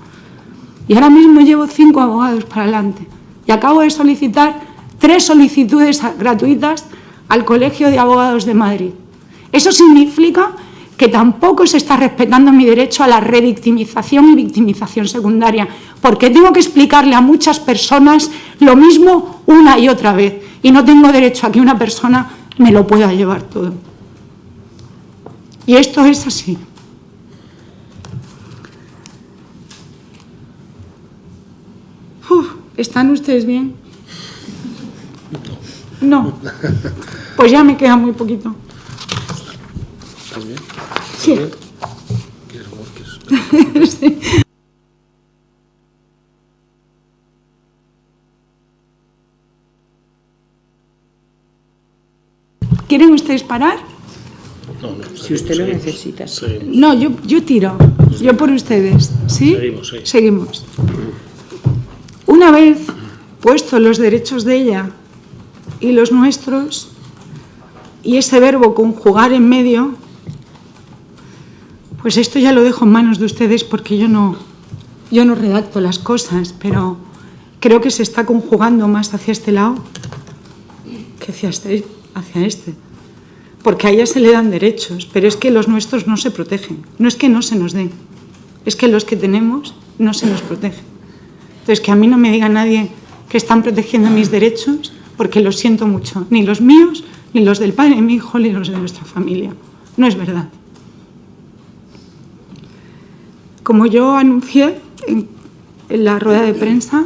Y ahora mismo llevo 5 abogados para adelante. Y acabo de solicitar 3 solicitudes gratuitas al Colegio de Abogados de Madrid. Eso significa que tampoco se está respetando mi derecho a la revictimización y victimización secundaria, porque tengo que explicarle a muchas personas lo mismo una y otra vez, y no tengo derecho a que una persona me lo pueda llevar todo. Y esto es así. ¿Están ustedes bien? No. Pues ya me queda muy poquito. ¿Estás bien? Sí. ¿Quieres Sí. ¿Quieren ustedes parar? No, Si usted lo necesita. Seguimos. No, yo tiro. Yo por ustedes. ¿Sí? Seguimos, sí. Seguimos. Una vez puestos los derechos de ella y los nuestros, y ese verbo conjugar en medio, pues esto ya lo dejo en manos de ustedes, porque yo no redacto las cosas, pero creo que se está conjugando más hacia este lado que hacia este. Porque a ella se le dan derechos, pero es que los nuestros no se protegen. No es que no se nos den, es que los que tenemos no se nos protegen. Entonces, que a mí no me diga nadie que están protegiendo mis derechos, porque lo siento mucho. Ni los míos, ni los del padre de mi hijo, ni los de nuestra familia. No es verdad. Como yo anuncié en la rueda de prensa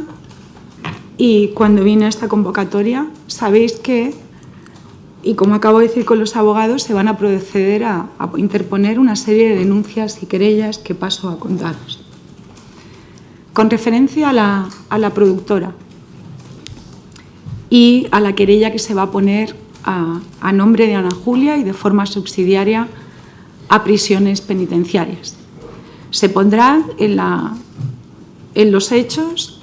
y cuando vine a esta convocatoria, sabéis que, y como acabo de decir con los abogados, se van a proceder a interponer una serie de denuncias y querellas que paso a contaros. Con referencia a la productora y a la querella que se va a poner a nombre de Ana Julia y de forma subsidiaria a prisiones penitenciarias. Se pondrá en los hechos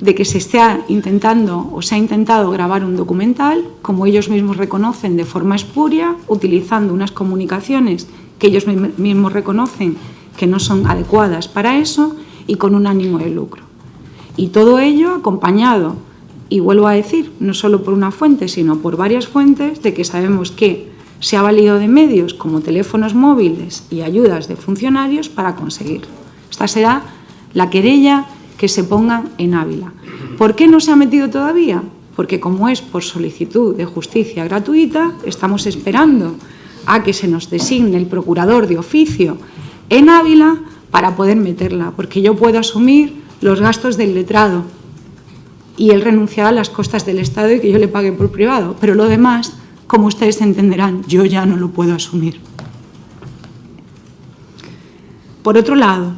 de que se está intentando o se ha intentado grabar un documental, como ellos mismos reconocen, de forma espuria, utilizando unas comunicaciones que ellos mismos reconocen que no son adecuadas para eso y con un ánimo de lucro. Y todo ello acompañado, y vuelvo a decir, no solo por una fuente, sino por varias fuentes, de que sabemos que se ha valido de medios como teléfonos móviles y ayudas de funcionarios para conseguirlo. Esta será la querella que se ponga en Ávila. ¿Por qué no se ha metido todavía? Porque como es por solicitud de justicia gratuita, estamos esperando a que se nos designe el procurador de oficio en Ávila para poder meterla, porque yo puedo asumir los gastos del letrado y él renunciar a las costas del Estado y que yo le pague por privado, pero lo demás, como ustedes entenderán, yo ya no lo puedo asumir. Por otro lado,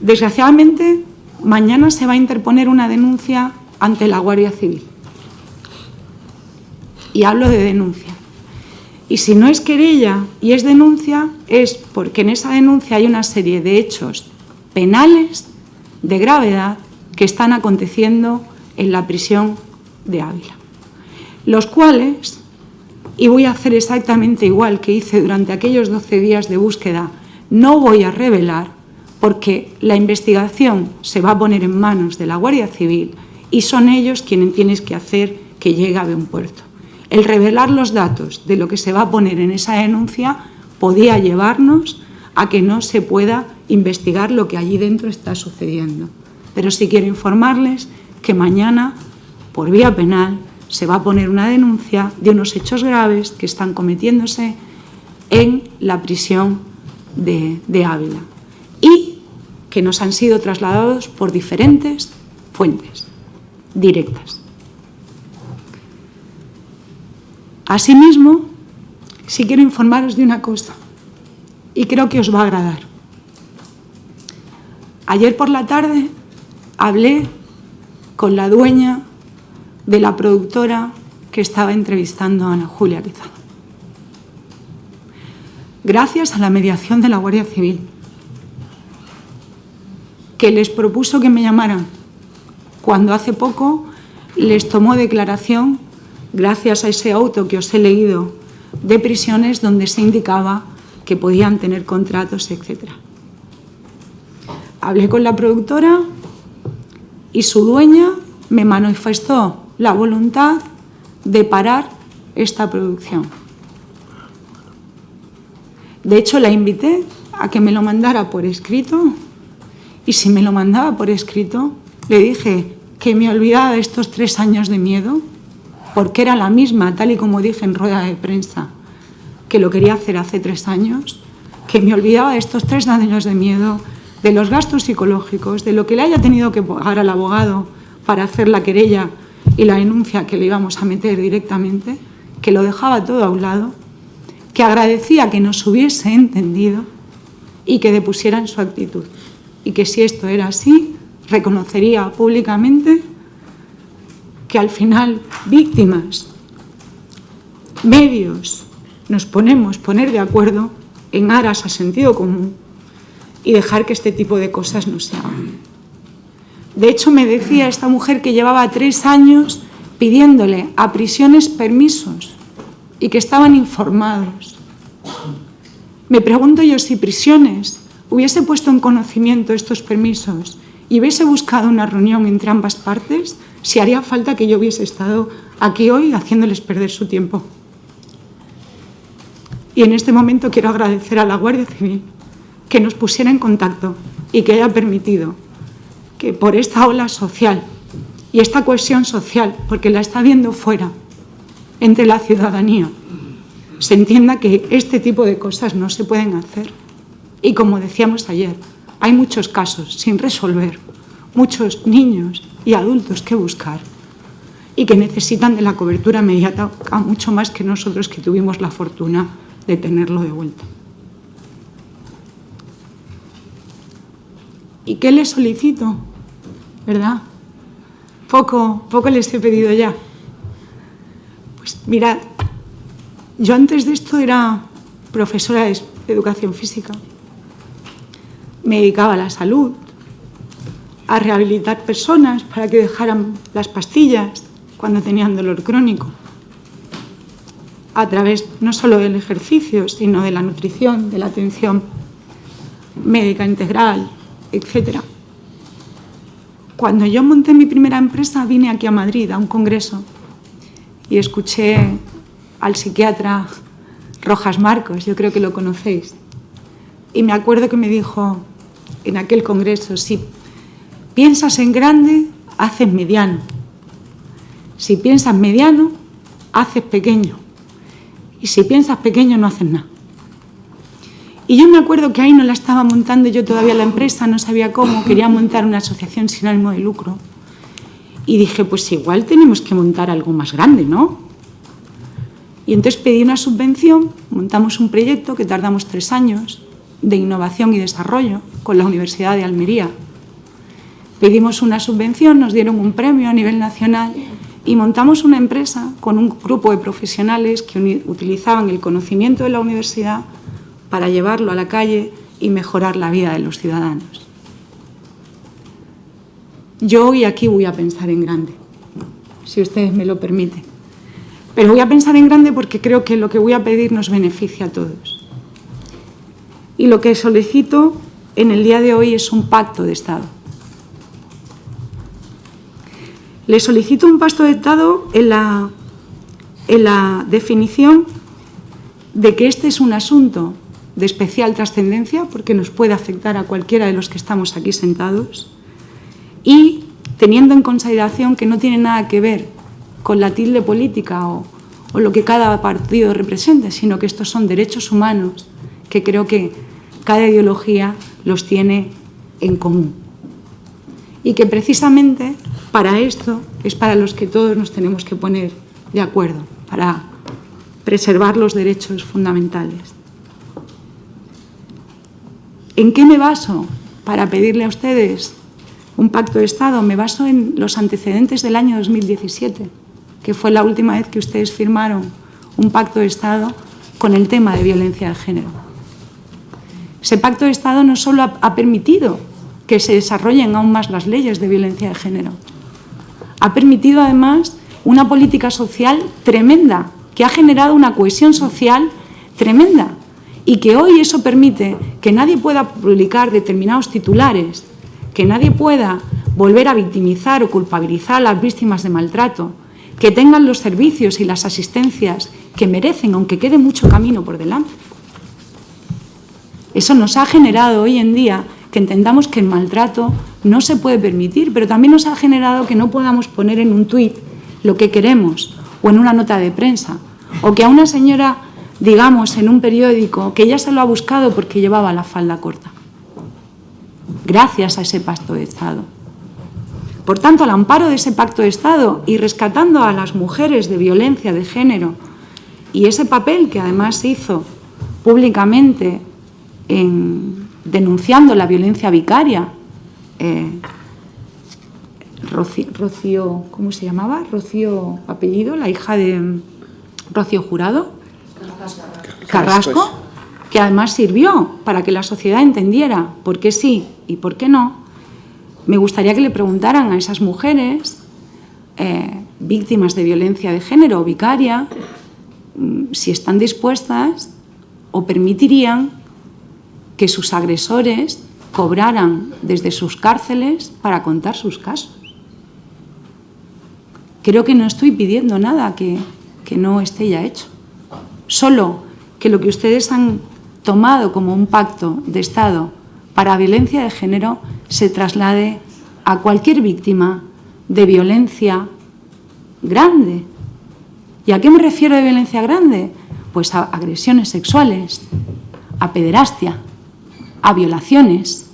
desgraciadamente, mañana se va a interponer una denuncia ante la Guardia Civil. Y hablo de denuncia. Y si no es querella y es denuncia, es porque en esa denuncia hay una serie de hechos penales de gravedad que están aconteciendo en la prisión de Ávila, los cuales, y voy a hacer exactamente igual que hice durante aquellos 12 días de búsqueda, no voy a revelar, porque la investigación se va a poner en manos de la Guardia Civil y son ellos quienes tienen que hacer que llegue a buen puerto. El revelar los datos de lo que se va a poner en esa denuncia podía llevarnos a que no se pueda investigar lo que allí dentro está sucediendo. Pero sí quiero informarles que mañana, por vía penal, se va a poner una denuncia de unos hechos graves que están cometiéndose en la prisión de Ávila y que nos han sido trasladados por diferentes fuentes directas. Asimismo, sí quiero informaros de una cosa y creo que os va a agradar. Ayer por la tarde hablé con la dueña de la productora que estaba entrevistando a Ana Julia Quezada. Gracias a la mediación de la Guardia Civil, que les propuso que me llamaran cuando hace poco les tomó declaración gracias a ese auto que os he leído, de prisiones donde se indicaba que podían tener contratos, etc. Hablé con la productora y su dueña me manifestó la voluntad de parar esta producción. De hecho, la invité a que me lo mandara por escrito, y si me lo mandaba por escrito, le dije que me olvidaba de estos 3 años de miedo, porque era la misma, tal y como dije en rueda de prensa, que lo quería hacer hace 3 años, que me olvidaba de estos 3 años de miedo, de los gastos psicológicos, de lo que le haya tenido que pagar al abogado para hacer la querella y la denuncia que le íbamos a meter directamente, que lo dejaba todo a un lado, que agradecía que nos hubiese entendido y que depusiera en su actitud. Y que si esto era así, reconocería públicamente que al final víctimas, medios, nos poner de acuerdo en aras al sentido común y dejar que este tipo de cosas no se hagan. De hecho, me decía esta mujer que llevaba 3 años pidiéndole a prisiones permisos y que estaban informados. Me pregunto yo si prisiones hubiese puesto en conocimiento estos permisos y hubiese buscado una reunión entre ambas partes, si haría falta que yo hubiese estado aquí hoy haciéndoles perder su tiempo. Y en este momento quiero agradecer a la Guardia Civil que nos pusiera en contacto y que haya permitido que por esta ola social y esta cohesión social, porque la está viendo fuera, entre la ciudadanía, se entienda que este tipo de cosas no se pueden hacer. Y como decíamos ayer, hay muchos casos sin resolver, muchos niños y adultos que buscar y que necesitan de la cobertura inmediata, mucho más que nosotros que tuvimos la fortuna de tenerlo de vuelta. ¿Y qué les solicito? ¿Verdad? Poco les he pedido ya. Pues mirad, yo antes de esto era profesora de educación física. Me dedicaba a la salud, a rehabilitar personas para que dejaran las pastillas cuando tenían dolor crónico, a través no solo del ejercicio, sino de la nutrición, de la atención médica integral, etc. Cuando yo monté mi primera empresa, vine aquí a Madrid a un congreso y escuché al psiquiatra Rojas Marcos, yo creo que lo conocéis, y me acuerdo que me dijo en aquel congreso: si piensas en grande, haces mediano; si piensas mediano, haces pequeño; y si piensas pequeño, no haces nada. Y yo me acuerdo que ahí no la estaba montando yo todavía la empresa, no sabía cómo, quería montar una asociación sin ánimo de lucro. Y dije, pues igual tenemos que montar algo más grande, ¿no? Y entonces pedí una subvención, montamos un proyecto que tardamos 3 años de innovación y desarrollo con la Universidad de Almería. Pedimos una subvención, nos dieron un premio a nivel nacional y montamos una empresa con un grupo de profesionales que utilizaban el conocimiento de la universidad para llevarlo a la calle y mejorar la vida de los ciudadanos. Yo hoy aquí voy a pensar en grande, si ustedes me lo permiten. Pero voy a pensar en grande porque creo que lo que voy a pedir nos beneficia a todos. Y lo que solicito en el día de hoy es un pacto de Estado. Le solicito un pacto de Estado en la definición de que este es un asunto de especial trascendencia, porque nos puede afectar a cualquiera de los que estamos aquí sentados, y teniendo en consideración que no tiene nada que ver con la tilde política o lo que cada partido represente, sino que estos son derechos humanos que creo que cada ideología los tiene en común. Y que precisamente para esto es para los que todos nos tenemos que poner de acuerdo, para preservar los derechos fundamentales. ¿En qué me baso para pedirle a ustedes un pacto de Estado? Me baso en los antecedentes del año 2017, que fue la última vez que ustedes firmaron un pacto de Estado con el tema de violencia de género. Ese pacto de Estado no solo ha permitido que se desarrollen aún más las leyes de violencia de género, ha permitido además una política social tremenda, que ha generado una cohesión social tremenda y que hoy eso permite que nadie pueda publicar determinados titulares, que nadie pueda volver a victimizar o culpabilizar a las víctimas de maltrato, que tengan los servicios y las asistencias que merecen, aunque quede mucho camino por delante. Eso nos ha generado hoy en día que entendamos que el maltrato no se puede permitir, pero también nos ha generado que no podamos poner en un tuit lo que queremos o en una nota de prensa, o que a una señora digamos en un periódico que ella se lo ha buscado porque llevaba la falda corta, gracias a ese pacto de Estado. Por tanto, al amparo de ese pacto de Estado y rescatando a las mujeres de violencia de género, y ese papel que además se hizo públicamente denunciando la violencia vicaria, Rocío, ¿cómo se llamaba? Rocío, apellido, la hija de Rocío Jurado, Carrasco, que además sirvió para que la sociedad entendiera por qué sí y por qué no. Me gustaría que le preguntaran a esas mujeres víctimas de violencia de género o vicaria si están dispuestas o permitirían que sus agresores cobraran desde sus cárceles para contar sus casos. Creo que no estoy pidiendo nada que no esté ya hecho. Solo que lo que ustedes han tomado como un pacto de Estado para violencia de género se traslade a cualquier víctima de violencia grande. ¿Y a qué me refiero de violencia grande? Pues a agresiones sexuales, a pederastia, a violaciones,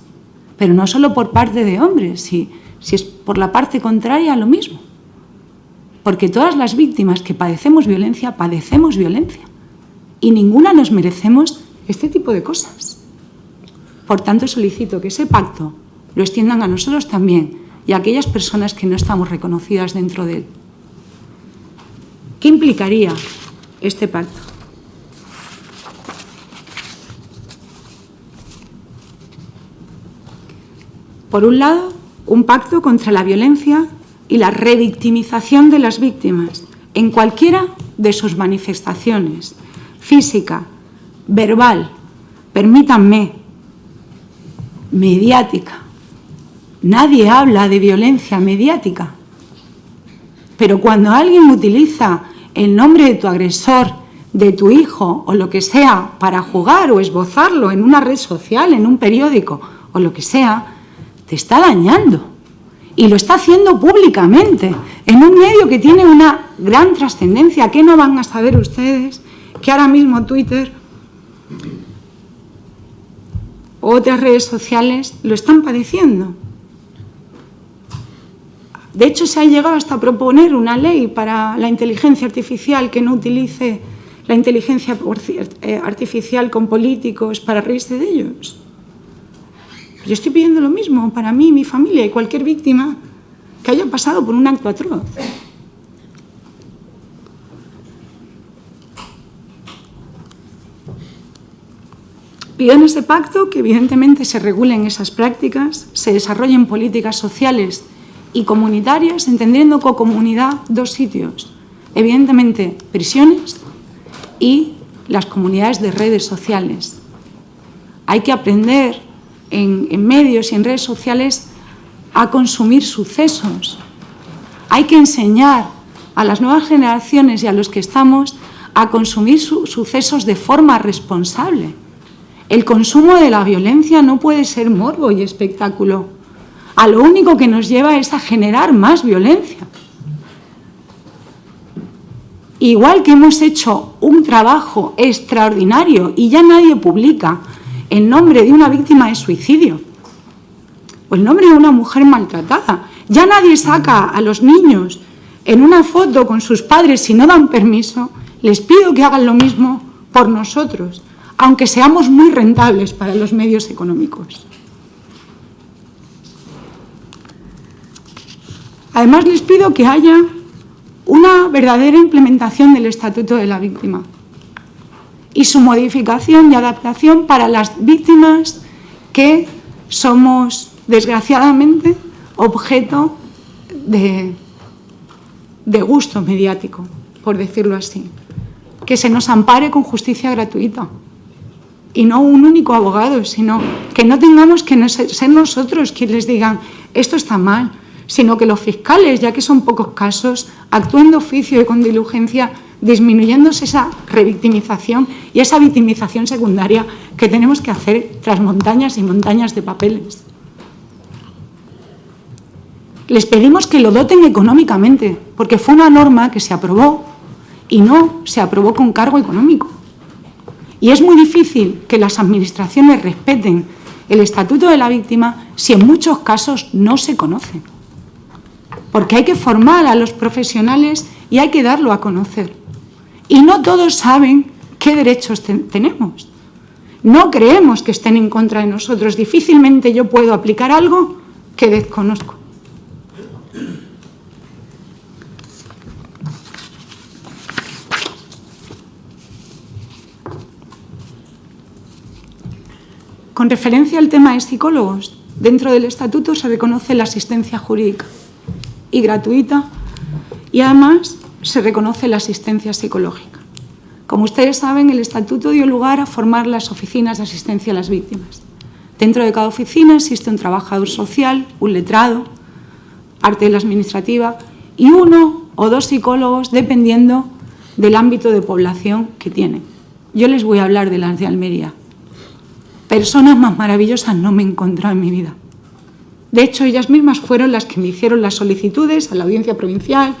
pero no solo por parte de hombres, si es por la parte contraria, lo mismo. Porque todas las víctimas que padecemos violencia, y ninguna nos merecemos este tipo de cosas. Por tanto, solicito que ese pacto lo extiendan a nosotros también y a aquellas personas que no estamos reconocidas dentro de él. ¿Qué implicaría este pacto? Por un lado, un pacto contra la violencia y la revictimización de las víctimas en cualquiera de sus manifestaciones, física, verbal, permítanme, mediática. Nadie habla de violencia mediática, pero cuando alguien utiliza el nombre de tu agresor, de tu hijo o lo que sea para jugar o esbozarlo en una red social, en un periódico o lo que sea, te está dañando. Y lo está haciendo públicamente, en un medio que tiene una gran trascendencia. ¿Qué no van a saber ustedes? Que ahora mismo Twitter o otras redes sociales lo están padeciendo. De hecho, se ha llegado hasta proponer una ley para la inteligencia artificial que no utilice la inteligencia artificial con políticos para reírse de ellos. Yo estoy pidiendo lo mismo para mí, mi familia y cualquier víctima que haya pasado por un acto atroz. Pido en ese pacto que evidentemente se regulen esas prácticas, se desarrollen políticas sociales y comunitarias, entendiendo como comunidad dos sitios, evidentemente prisiones y las comunidades de redes sociales. Hay que aprender en medios y en redes sociales a consumir sucesos. Hay que enseñar a las nuevas generaciones y a los que estamos a consumir sucesos de forma responsable. El consumo de la violencia no puede ser morbo y espectáculo. A lo único que nos lleva es a generar más violencia. Igual que hemos hecho un trabajo extraordinario y ya nadie publica el nombre de una víctima de suicidio o el nombre de una mujer maltratada. Ya nadie saca a los niños en una foto con sus padres si no dan permiso. Les pido que hagan lo mismo por nosotros, aunque seamos muy rentables para los medios económicos. Además, les pido que haya una verdadera implementación del Estatuto de la Víctima y su modificación y adaptación para las víctimas que somos, desgraciadamente, objeto de de gusto mediático, por decirlo así. Que se nos ampare con justicia gratuita. Y no un único abogado, sino que no tengamos que ser nosotros quienes les digan esto está mal, sino que los fiscales, ya que son pocos casos, actúen de oficio y con diligencia, disminuyéndose esa revictimización y esa victimización secundaria que tenemos que hacer tras montañas y montañas de papeles. Les pedimos que lo doten económicamente, porque fue una norma que se aprobó y no se aprobó con cargo económico. Y es muy difícil que las administraciones respeten el estatuto de la víctima si en muchos casos no se conoce. Porque hay que formar a los profesionales y hay que darlo a conocer. Y no todos saben qué derechos tenemos. No creemos que estén en contra de nosotros. Difícilmente yo puedo aplicar algo que desconozco. Con referencia al tema de psicólogos, dentro del estatuto se reconoce la asistencia jurídica y gratuita y además se reconoce la asistencia psicológica. Como ustedes saben, el estatuto dio lugar a formar las oficinas de asistencia a las víctimas. Dentro de cada oficina existe un trabajador social, un letrado, parte de la administrativa y 1 o 2 psicólogos dependiendo del ámbito de población que tienen. Yo les voy a hablar de las de Almería. Personas más maravillosas no me he encontrado en mi vida. De hecho, ellas mismas fueron las que me hicieron las solicitudes a la Audiencia Provincial,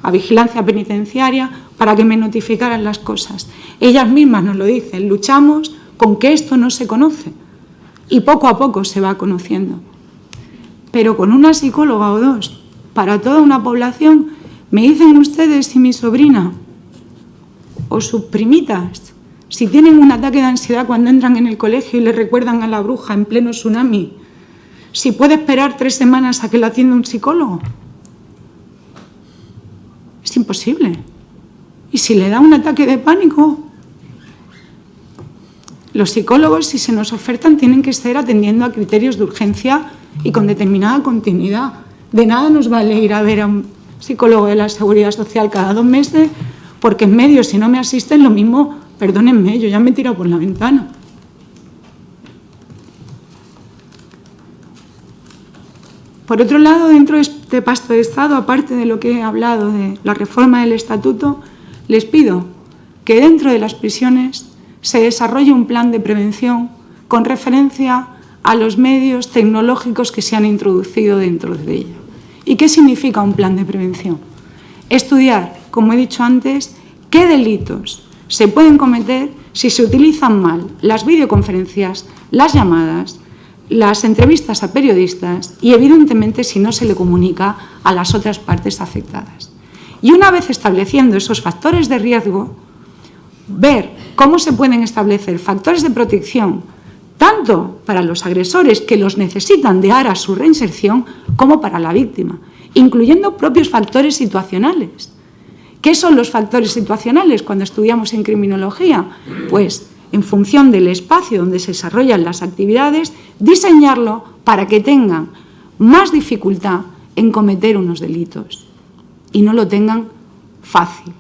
a Vigilancia Penitenciaria, para que me notificaran las cosas. Ellas mismas nos lo dicen, luchamos con que esto no se conoce y poco a poco se va conociendo. Pero con una psicóloga o 2 para toda una población, me dicen ustedes si mi sobrina o sus primitas, si tienen un ataque de ansiedad cuando entran en el colegio y le recuerdan a la bruja en pleno tsunami, si puede esperar 3 semanas a que la atienda un psicólogo. Es imposible. Y si le da un ataque de pánico, los psicólogos, si se nos ofertan, tienen que estar atendiendo a criterios de urgencia y con determinada continuidad. De nada nos vale ir a ver a un psicólogo de la Seguridad Social cada 2 meses, porque en medio, si no me asisten, lo mismo, perdónenme, yo ya me he tirado por la ventana. Por otro lado, dentro de este pacto de Estado, aparte de lo que he hablado de la reforma del Estatuto, les pido que dentro de las prisiones se desarrolle un plan de prevención con referencia a los medios tecnológicos que se han introducido dentro de ella. ¿Y qué significa un plan de prevención? Estudiar, como he dicho antes, qué delitos se pueden cometer si se utilizan mal las videoconferencias, las llamadas, las entrevistas a periodistas y, evidentemente, si no se le comunica a las otras partes afectadas. Y una vez estableciendo esos factores de riesgo, ver cómo se pueden establecer factores de protección tanto para los agresores que los necesitan de cara a su reinserción como para la víctima, incluyendo propios factores situacionales. ¿Qué son los factores situacionales cuando estudiamos en criminología? Pues, en función del espacio donde se desarrollan las actividades, diseñarlo para que tengan más dificultad en cometer unos delitos y no lo tengan fácil.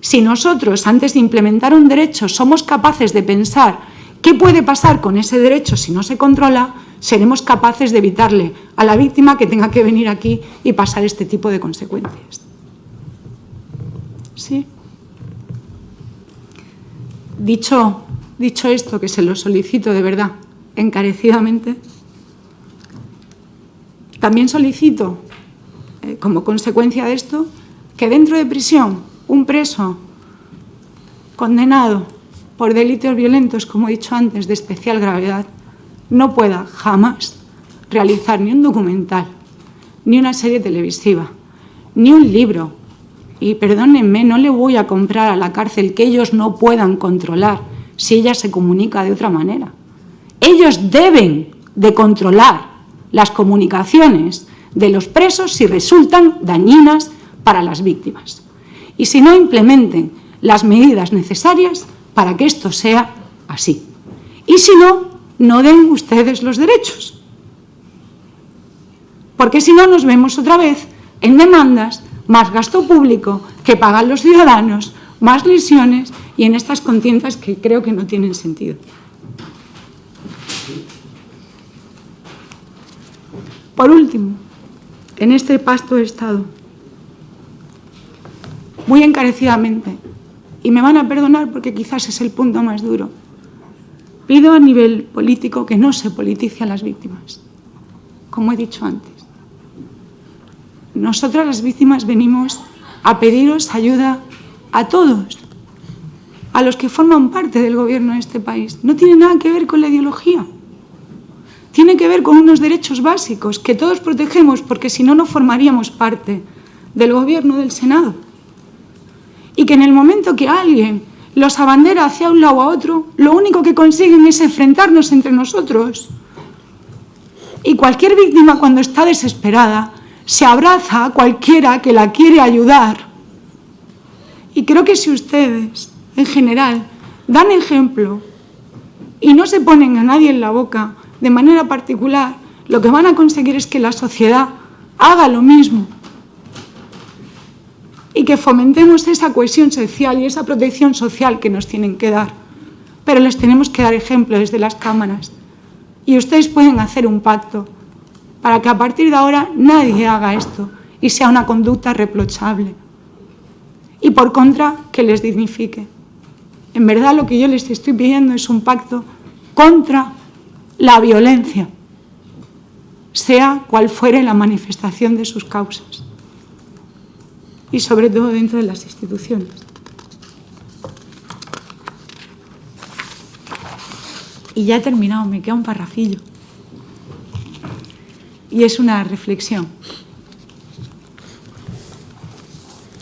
Si nosotros, antes de implementar un derecho, somos capaces de pensar qué puede pasar con ese derecho si no se controla, seremos capaces de evitarle a la víctima que tenga que venir aquí y pasar este tipo de consecuencias. ¿Sí? Dicho esto, que se lo solicito de verdad encarecidamente, también solicito, como consecuencia de esto, que dentro de prisión un preso condenado por delitos violentos, como he dicho antes, de especial gravedad, no pueda jamás realizar ni un documental, ni una serie televisiva, ni un libro. Y perdónenme, no le voy a comprar a la cárcel que ellos no puedan controlar si ella se comunica de otra manera. Ellos deben de controlar las comunicaciones de los presos si resultan dañinas para las víctimas. Y si no, implementen las medidas necesarias para que esto sea así. Y si no, no den ustedes los derechos. Porque si no, nos vemos otra vez en demandas más gasto público que pagan los ciudadanos, más lesiones y en estas contiendas que creo que no tienen sentido. Por último, en este pacto de Estado, muy encarecidamente, y me van a perdonar porque quizás es el punto más duro, pido a nivel político que no se politice a las víctimas, como he dicho antes. Nosotras las víctimas venimos a pediros ayuda a todos, a los que forman parte del gobierno de este país. No tiene nada que ver con la ideología. Tiene que ver con unos derechos básicos que todos protegemos porque si no, no formaríamos parte del gobierno del Senado. Y que en el momento que alguien los abandera hacia un lado a otro, lo único que consiguen es enfrentarnos entre nosotros. Y cualquier víctima, cuando está desesperada, se abraza a cualquiera que la quiere ayudar. Y creo que si ustedes, en general, dan ejemplo y no se ponen a nadie en la boca de manera particular, lo que van a conseguir es que la sociedad haga lo mismo y que fomentemos esa cohesión social y esa protección social que nos tienen que dar. Pero les tenemos que dar ejemplo desde las cámaras. Y ustedes pueden hacer un pacto para que a partir de ahora nadie haga esto y sea una conducta reprochable. Y por contra, que les dignifique. En verdad lo que yo les estoy pidiendo es un pacto contra la violencia, sea cual fuere la manifestación de sus causas. Y sobre todo dentro de las instituciones. Y ya he terminado, me queda un parrafillo. Y es una reflexión.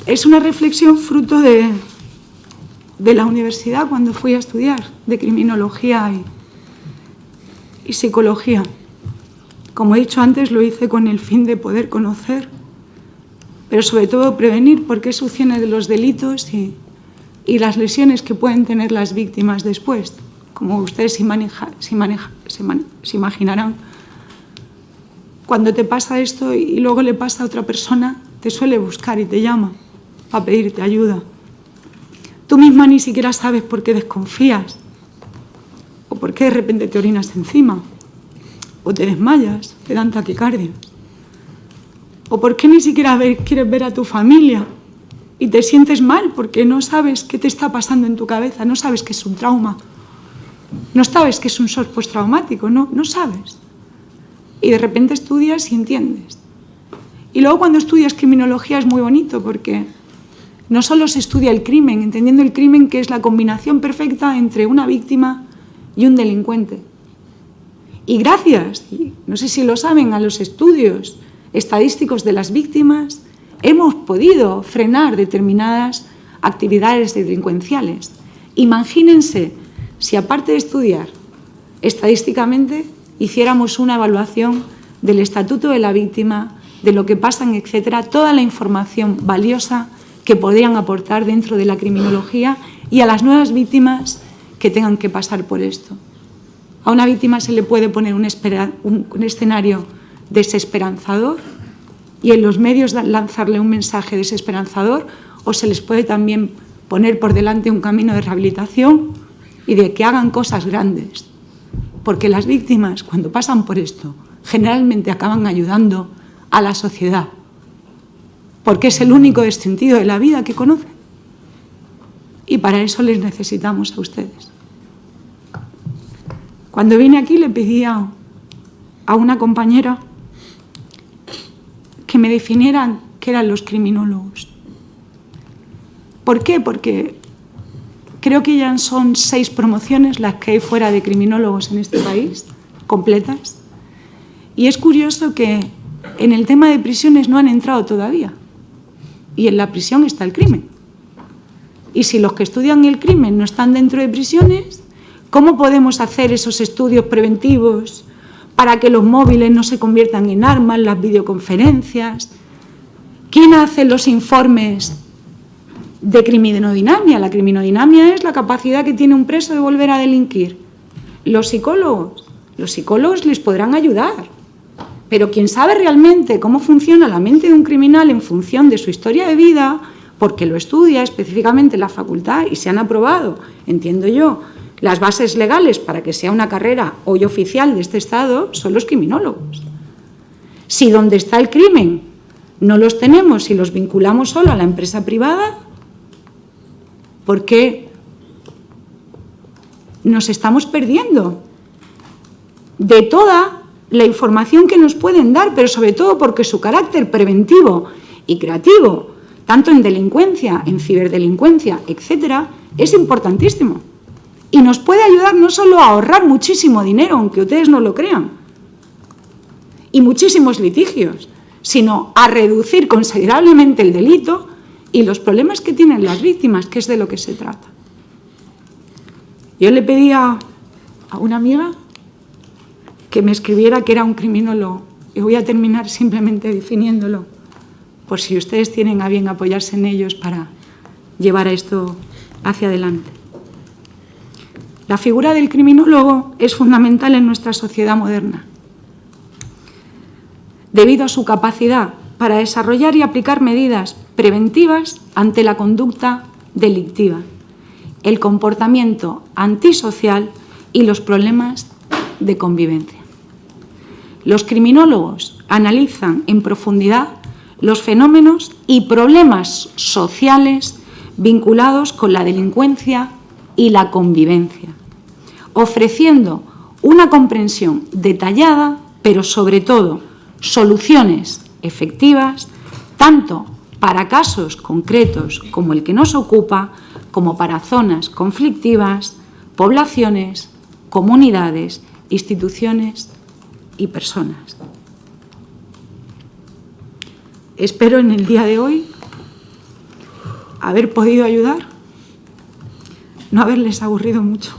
Es una reflexión fruto de la universidad cuando fui a estudiar, de criminología y psicología. Como he dicho antes, lo hice con el fin de poder conocer, pero sobre todo prevenir por qué suceden los delitos y las lesiones que pueden tener las víctimas después. Como ustedes se imaginarán, cuando te pasa esto y luego le pasa a otra persona, te suele buscar y te llama para pedirte ayuda. Tú misma ni siquiera sabes por qué desconfías, o por qué de repente te orinas encima, o te desmayas, te dan taquicardia, o por qué ni siquiera quieres ver a tu familia y te sientes mal porque no sabes qué te está pasando en tu cabeza, no sabes que es un trauma, no sabes que es un shock postraumático, no sabes. Y de repente estudias y entiendes. Y luego cuando estudias criminología es muy bonito porque no solo se estudia el crimen, entendiendo el crimen que es la combinación perfecta entre una víctima y un delincuente. Y gracias, no sé si lo saben, a los estudios estadísticos de las víctimas, hemos podido frenar determinadas actividades delincuenciales. Imagínense si aparte de estudiar estadísticamente hiciéramos una evaluación del estatuto de la víctima, de lo que pasan, etcétera, toda la información valiosa que podrían aportar dentro de la criminología y a las nuevas víctimas que tengan que pasar por esto. A una víctima se le puede poner un escenario desesperanzador y en los medios lanzarle un mensaje desesperanzador, o se les puede también poner por delante un camino de rehabilitación y de que hagan cosas grandes. Porque las víctimas, cuando pasan por esto, generalmente acaban ayudando a la sociedad, porque es el único sentido de la vida que conocen. Y para eso les necesitamos a ustedes. Cuando vine aquí le pedí a una compañera que me definieran qué eran los criminólogos. ¿Por qué? Porque creo que ya son 6 promociones las que hay fuera de criminólogos en este país, completas. Y es curioso que en el tema de prisiones no han entrado todavía. Y en la prisión está el crimen. Y si los que estudian el crimen no están dentro de prisiones, ¿cómo podemos hacer esos estudios preventivos para que los móviles no se conviertan en armas, las videoconferencias? ¿Quién hace los informes de criminodinamia? La criminodinamia es la capacidad que tiene un preso de volver a delinquir. Los psicólogos les podrán ayudar, Pero quien sabe realmente cómo funciona la mente de un criminal en función de su historia de vida, porque lo estudia específicamente en la facultad y se han aprobado, entiendo yo, las bases legales para que sea una carrera hoy oficial de este Estado, son los criminólogos. Si donde está el crimen no los tenemos y los vinculamos solo a la empresa privada, ¿por qué nos estamos perdiendo de toda la información que nos pueden dar, pero sobre todo porque su carácter preventivo y creativo, tanto en delincuencia, en ciberdelincuencia, etcétera, es importantísimo? Y nos puede ayudar no solo a ahorrar muchísimo dinero, aunque ustedes no lo crean, y muchísimos litigios, sino a reducir considerablemente el delito y los problemas que tienen las víctimas, que es de lo que se trata. Yo le pedía a una amiga que me escribiera que era un criminólogo, y voy a terminar simplemente definiéndolo, por si ustedes tienen a bien apoyarse en ellos para llevar a esto hacia adelante. La figura del criminólogo es fundamental en nuestra sociedad moderna, debido a su capacidad para desarrollar y aplicar medidas preventivas ante la conducta delictiva, el comportamiento antisocial y los problemas de convivencia. Los criminólogos analizan en profundidad los fenómenos y problemas sociales vinculados con la delincuencia y la convivencia, ofreciendo una comprensión detallada, pero sobre todo soluciones efectivas, tanto para casos concretos como el que nos ocupa, como para zonas conflictivas, poblaciones, comunidades, instituciones y personas. Espero en el día de hoy haber podido ayudar, no haberles aburrido mucho,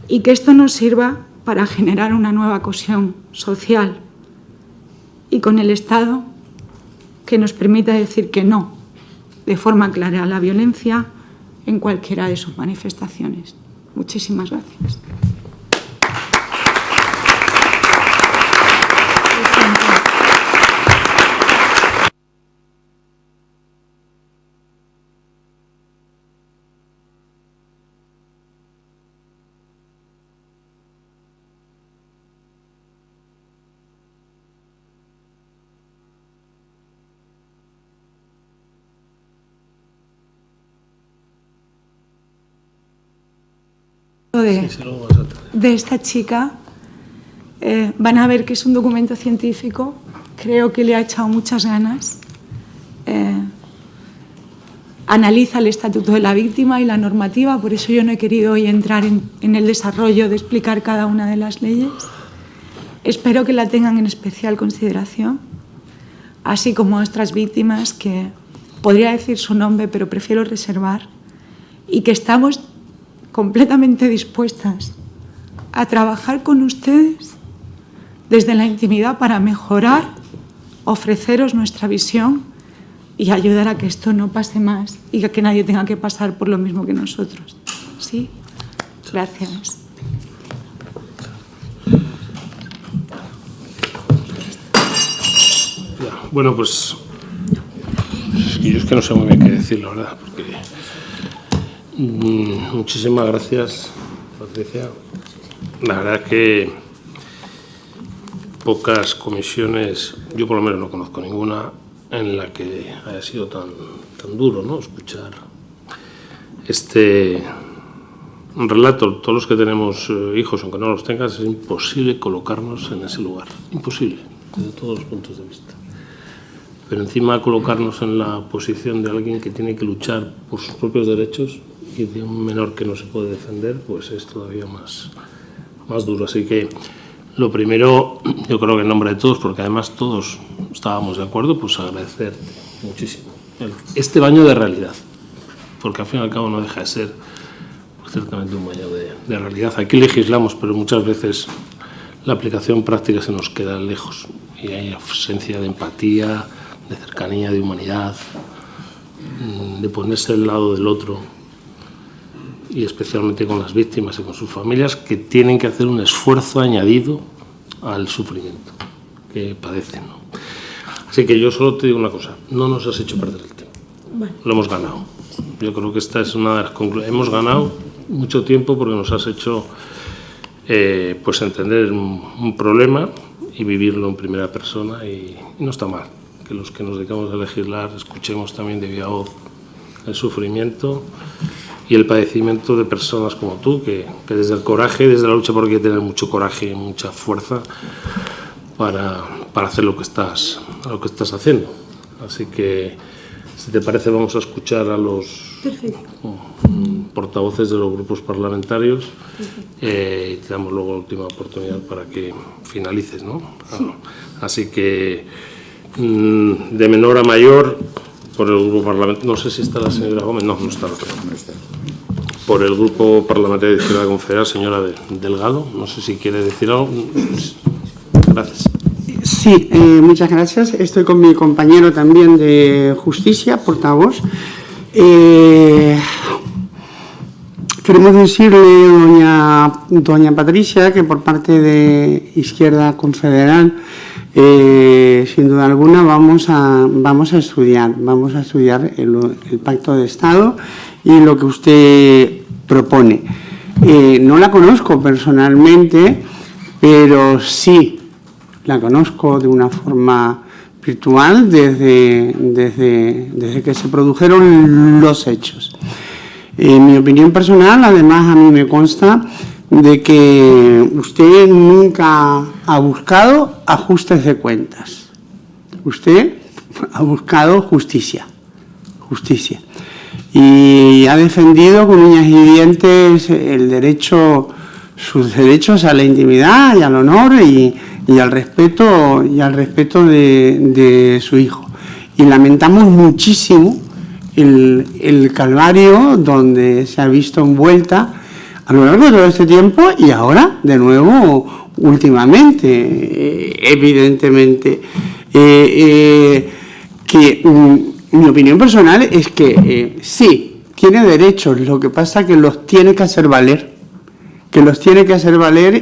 y que esto nos sirva para generar una nueva cohesión social y con el Estado que nos permita decir que no, de forma clara, a la violencia en cualquiera de sus manifestaciones. Muchísimas gracias. De esta chica, van a ver que es un documento científico, creo que le ha echado muchas ganas, analiza el estatuto de la víctima y la normativa, por eso yo no he querido hoy entrar en el desarrollo de explicar cada una de las leyes. Espero que la tengan en especial consideración, así como otras víctimas que podría decir su nombre, pero prefiero reservar, y que estamos completamente dispuestas a trabajar con ustedes desde la intimidad para mejorar, ofreceros nuestra visión y ayudar a que esto no pase más y a que nadie tenga que pasar por lo mismo que nosotros. ¿Sí? Gracias. Bueno, pues yo es que no sé muy bien qué decir, la verdad, porque muchísimas gracias, Patricia. La verdad que pocas comisiones, yo por lo menos no conozco ninguna, en la que haya sido tan duro, ¿no?, escuchar este relato. Todos los que tenemos hijos, aunque no los tengas, es imposible colocarnos en ese lugar. Imposible, desde todos los puntos de vista. Pero encima colocarnos en la posición de alguien que tiene que luchar por sus propios derechos y de un menor que no se puede defender, pues es todavía más duro. Así que lo primero, yo creo que en nombre de todos, porque además todos estábamos de acuerdo, pues agradecer muchísimo este baño de realidad, porque al fin y al cabo no deja de ser ciertamente un baño de realidad. Aquí legislamos, pero muchas veces la aplicación práctica se nos queda lejos y hay ausencia de empatía, de cercanía, de humanidad, de ponerse al lado del otro, y especialmente con las víctimas y con sus familias, que tienen que hacer un esfuerzo añadido al sufrimiento. que padecen, ¿no? Así que yo solo te digo una cosa, no nos has hecho perder el tiempo. Bueno. Lo hemos ganado. Yo creo que esta es una de las conclusiones. Hemos ganado mucho tiempo porque nos has hecho pues entender un problema y vivirlo en primera persona, y no está mal que los que nos dedicamos a legislar escuchemos también de viva voz el sufrimiento y el padecimiento de personas como tú, que desde el coraje, desde la lucha, porque hay que tener mucho coraje y mucha fuerza para hacer lo que estás haciendo. Así que, si te parece, vamos a escuchar a los portavoces de los grupos parlamentarios y te damos luego la última oportunidad para que finalices, ¿no? Sí. Así que, de menor a mayor, por el grupo parlamentario, no sé si está la señora Gómez, no está. Por el grupo parlamentario de Izquierda Confederal, señora Delgado, no sé si quiere decir algo. Gracias. Sí, muchas gracias. Estoy con mi compañero también de Justicia, portavoz. Queremos decirle, doña Patricia, que por parte de Izquierda Confederal, sin duda alguna vamos a estudiar el Pacto de Estado y lo que usted propone. No la conozco personalmente, pero sí la conozco de una forma virtual desde que se produjeron los hechos. En mi opinión personal, además, a mí me consta de que usted nunca ha buscado ajustes de cuentas. Usted ha buscado justicia. Y ha defendido con uñas y dientes sus derechos a la intimidad y al honor y al respeto de su hijo. Y lamentamos muchísimo el calvario donde se ha visto envuelta a lo largo de todo este tiempo y ahora, de nuevo, últimamente, evidentemente. Mi opinión personal es que sí, tiene derechos, lo que pasa es que los tiene que hacer valer.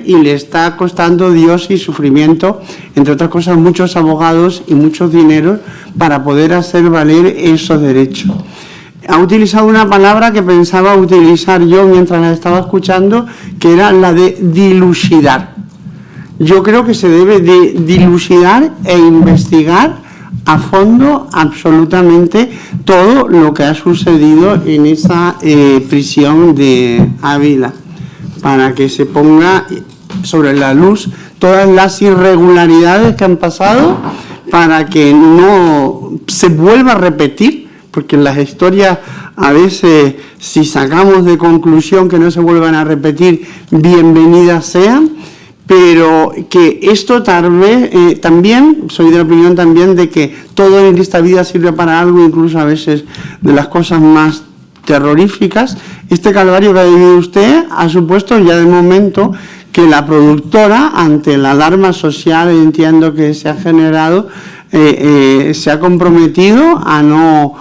Y le está costando Dios y sufrimiento, entre otras cosas, muchos abogados y muchos dineros para poder hacer valer esos derechos. Ha utilizado una palabra que pensaba utilizar yo mientras la estaba escuchando, que era la de dilucidar. Yo creo que se debe de dilucidar e investigar a fondo absolutamente todo lo que ha sucedido en esa prisión de Ávila, para que se ponga sobre la luz todas las irregularidades que han pasado, para que no se vuelva a repetir, porque en las historias a veces, si sacamos de conclusión que no se vuelvan a repetir, bienvenidas sean, pero que esto tal vez también, soy de la opinión también de que todo en esta vida sirve para algo, incluso a veces de las cosas más terroríficas. Este calvario que ha vivido usted ha supuesto ya de momento que la productora, ante la alarma social, entiendo que se ha generado, se ha comprometido a no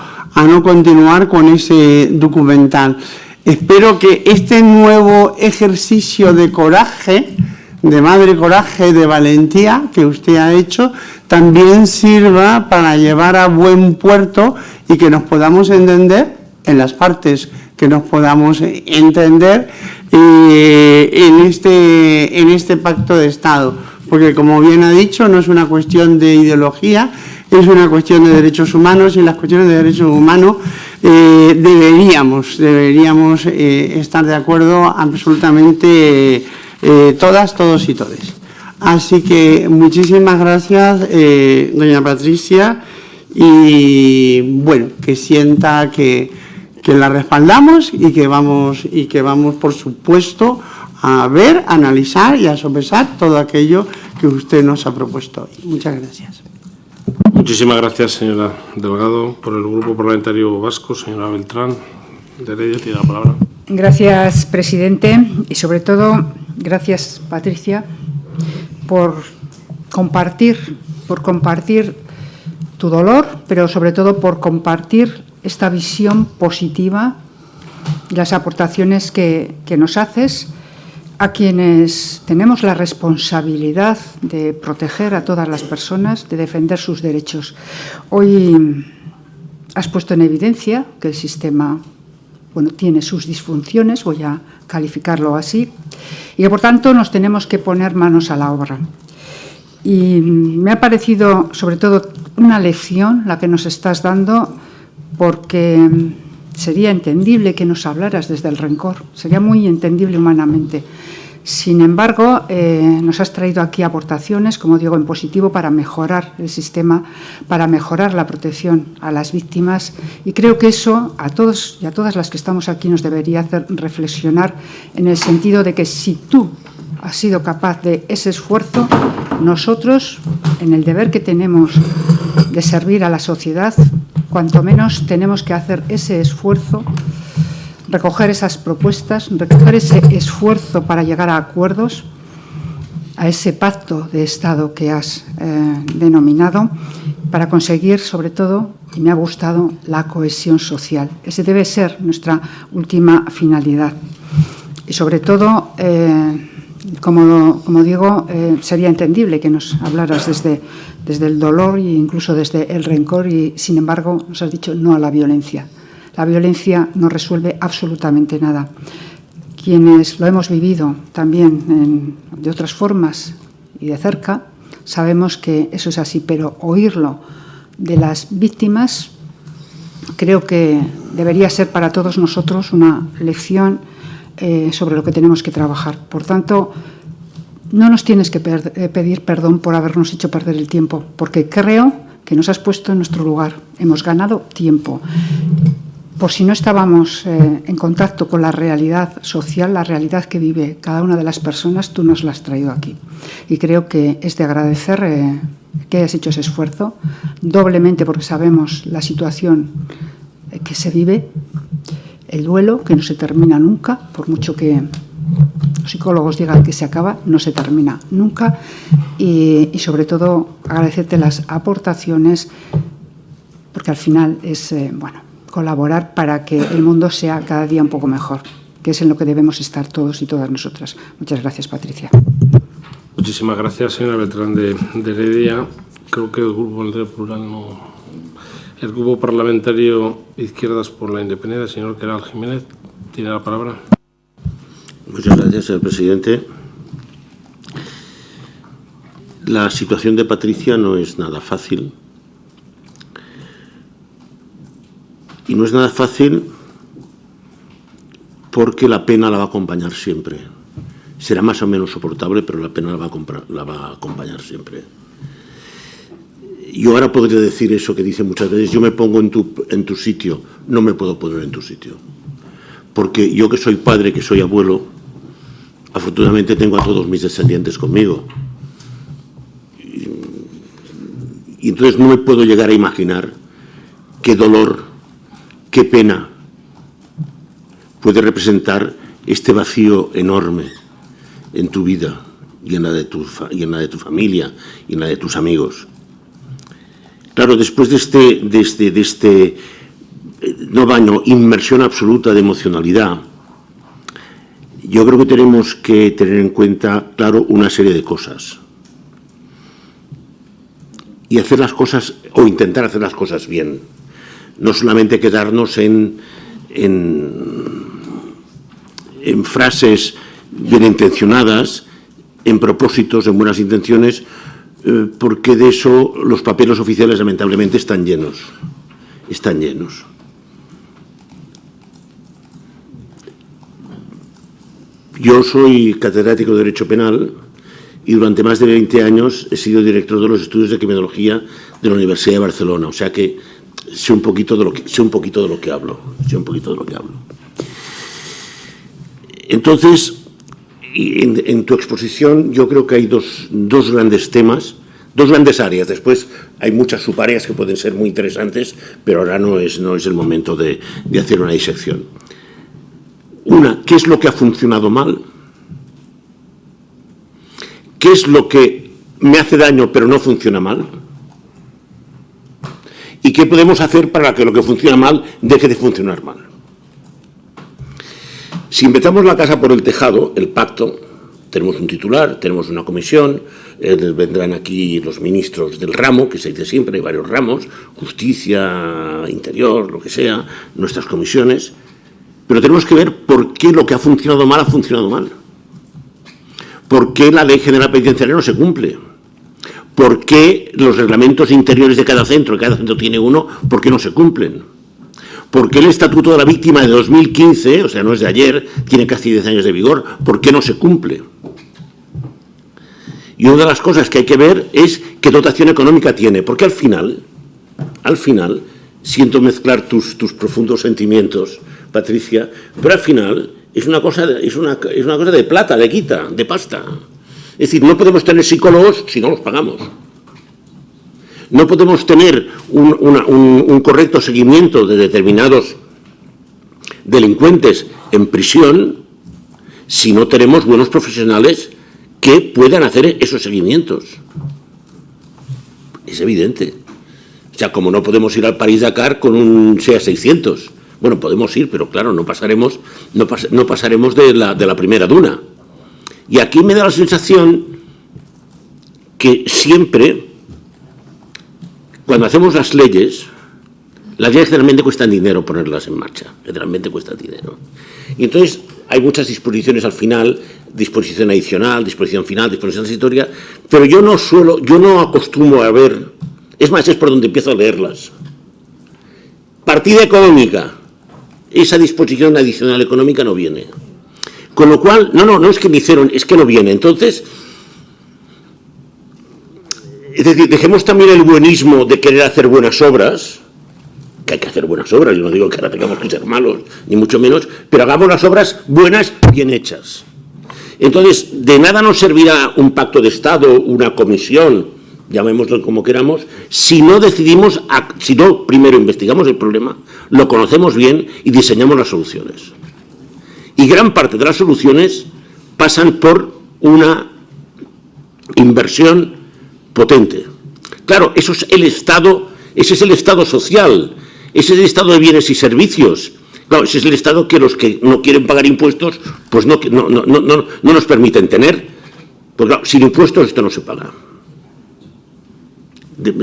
continuar con ese documental. Espero que este nuevo ejercicio de coraje, de madre coraje, de valentía que usted ha hecho, también sirva para llevar a buen puerto y que nos podamos entender en las partes que nos podamos entender en este pacto de Estado, porque como bien ha dicho, no es una cuestión de ideología, es una cuestión de derechos humanos, y en las cuestiones de derechos humanos deberíamos estar de acuerdo absolutamente todas, todos y todes. Así que muchísimas gracias, doña Patricia, y bueno, que sienta que la respaldamos y que vamos por supuesto a ver, a analizar y a sopesar todo aquello que usted nos ha propuesto hoy. Muchas gracias. Muchísimas gracias, señora Delgado. Por el Grupo Parlamentario Vasco, señora Beltrán de Heredia, tiene la palabra. Gracias, presidente, y sobre todo gracias, Patricia, por compartir tu dolor, pero sobre todo por compartir esta visión positiva y las aportaciones que nos haces a quienes tenemos la responsabilidad de proteger a todas las personas, de defender sus derechos. Hoy has puesto en evidencia que el sistema, bueno, tiene sus disfunciones, voy a calificarlo así, y que por tanto nos tenemos que poner manos a la obra. Y me ha parecido, sobre todo, una lección la que nos estás dando, porque sería entendible que nos hablaras desde el rencor, sería muy entendible humanamente. Sin embargo, nos has traído aquí aportaciones, como digo, en positivo para mejorar el sistema, para mejorar la protección a las víctimas, y creo que eso a todos y a todas las que estamos aquí nos debería hacer reflexionar en el sentido de que si tú has sido capaz de ese esfuerzo, nosotros, en el deber que tenemos de servir a la sociedad, cuanto menos tenemos que hacer ese esfuerzo, recoger esas propuestas, recoger ese esfuerzo para llegar a acuerdos, a ese pacto de Estado que has denominado, para conseguir, sobre todo, y me ha gustado, la cohesión social. Ese debe ser nuestra última finalidad. Y sobre todo, como digo, sería entendible que nos hablaras desde el dolor e incluso desde el rencor y, sin embargo, nos has dicho no a la violencia. La violencia no resuelve absolutamente nada. Quienes lo hemos vivido también de otras formas y de cerca, sabemos que eso es así, pero oírlo de las víctimas creo que debería ser para todos nosotros una lección sobre lo que tenemos que trabajar. Por tanto, no nos tienes que pedir perdón por habernos hecho perder el tiempo, porque creo que nos has puesto en nuestro lugar. Hemos ganado tiempo. Por si no estábamos en contacto con la realidad social, la realidad que vive cada una de las personas, tú nos la has traído aquí. Y creo que es de agradecer que hayas hecho ese esfuerzo, doblemente porque sabemos la situación que se vive, el duelo, que no se termina nunca, por mucho que los psicólogos digan que se acaba, no se termina nunca. Y sobre todo, agradecerte las aportaciones, porque al final es, colaborar para que el mundo sea cada día un poco mejor, que es en lo que debemos estar todos y todas nosotras. Muchas gracias, Patricia. Muchísimas gracias, señora Beltrán de Heredia. Creo que el Grupo Plural no... El Grupo Parlamentario Izquierdas por la Independencia, señor Queral Jiménez, tiene la palabra. Muchas gracias, señor presidente. La situación de Patricia no es nada fácil. Y no es nada fácil porque la pena la va a acompañar siempre. Será más o menos soportable, pero la pena la va a acompañar siempre. Yo ahora podría decir eso que dice muchas veces, yo me pongo en tu sitio. No me puedo poner en tu sitio. Porque yo que soy padre, que soy abuelo, afortunadamente tengo a todos mis descendientes conmigo. Y entonces no me puedo llegar a imaginar qué dolor, qué pena puede representar este vacío enorme en tu vida y en la de tu familia y en la de tus amigos. Claro, después de este no baño, inmersión absoluta de emocionalidad, yo creo que tenemos que tener en cuenta, claro, una serie de cosas. Y hacer las cosas, o intentar hacer las cosas bien. No solamente quedarnos en frases bien intencionadas, en propósitos, en buenas intenciones, porque de eso los papeles oficiales lamentablemente están llenos. Están llenos. Yo soy catedrático de Derecho Penal y durante más de 20 años he sido director de los estudios de criminología de la Universidad de Barcelona, o sea que sé un poquito de lo que hablo. Entonces, en tu exposición yo creo que hay dos grandes temas, dos grandes áreas. Después hay muchas subáreas que pueden ser muy interesantes, pero ahora no es el momento de hacer una disección. Una, ¿qué es lo que ha funcionado mal? ¿Qué es lo que me hace daño pero no funciona mal? ¿Y qué podemos hacer para que lo que funciona mal deje de funcionar mal? Si empezamos la casa por el tejado, el pacto, tenemos un titular, tenemos una comisión, vendrán aquí los ministros del ramo, que se dice siempre, hay varios ramos, justicia, interior, lo que sea, nuestras comisiones, pero tenemos que ver por qué lo que ha funcionado mal. ¿Por qué la Ley General Penitenciaria no se cumple? ¿Por qué los reglamentos interiores de cada centro tiene uno, por qué no se cumplen? ¿Por qué el Estatuto de la Víctima de 2015, o sea, no es de ayer, tiene casi 10 años de vigor, por qué no se cumple? Y una de las cosas que hay que ver es qué dotación económica tiene, porque al final, siento mezclar tus profundos sentimientos, Patricia, pero al final es una cosa de plata, de guita, de pasta. Es decir, no podemos tener psicólogos si no los pagamos. No podemos tener un correcto seguimiento de determinados delincuentes en prisión si no tenemos buenos profesionales que puedan hacer esos seguimientos. Es evidente. O sea, como no podemos ir al París-Dakar con un SEA 600. Bueno, podemos ir, pero claro, no pasaremos de la primera duna. Y aquí me da la sensación que siempre, cuando hacemos las leyes generalmente cuestan dinero ponerlas en marcha, generalmente cuestan dinero. Y entonces hay muchas disposiciones al final, disposición adicional, disposición final, disposición transitoria, pero yo no acostumbro a ver, es más, es por donde empiezo a leerlas. Partida económica, esa disposición adicional económica no viene. Con lo cual, no es que me hicieron, es que no viene. Entonces, es decir, dejemos también el buenismo de querer hacer buenas obras, que hay que hacer buenas obras, yo no digo que ahora tengamos que ser malos, ni mucho menos, pero hagamos las obras buenas, bien hechas. Entonces, de nada nos servirá un pacto de Estado, una comisión, llamémoslo como queramos, si no decidimos, si no primero investigamos el problema, lo conocemos bien y diseñamos las soluciones. Y gran parte de las soluciones pasan por una inversión potente. Claro, eso es el Estado, ese es el Estado social, ese es el Estado de bienes y servicios. Claro, ese es el Estado que los que no quieren pagar impuestos, pues no nos permiten tener. Porque claro, sin impuestos esto no se paga.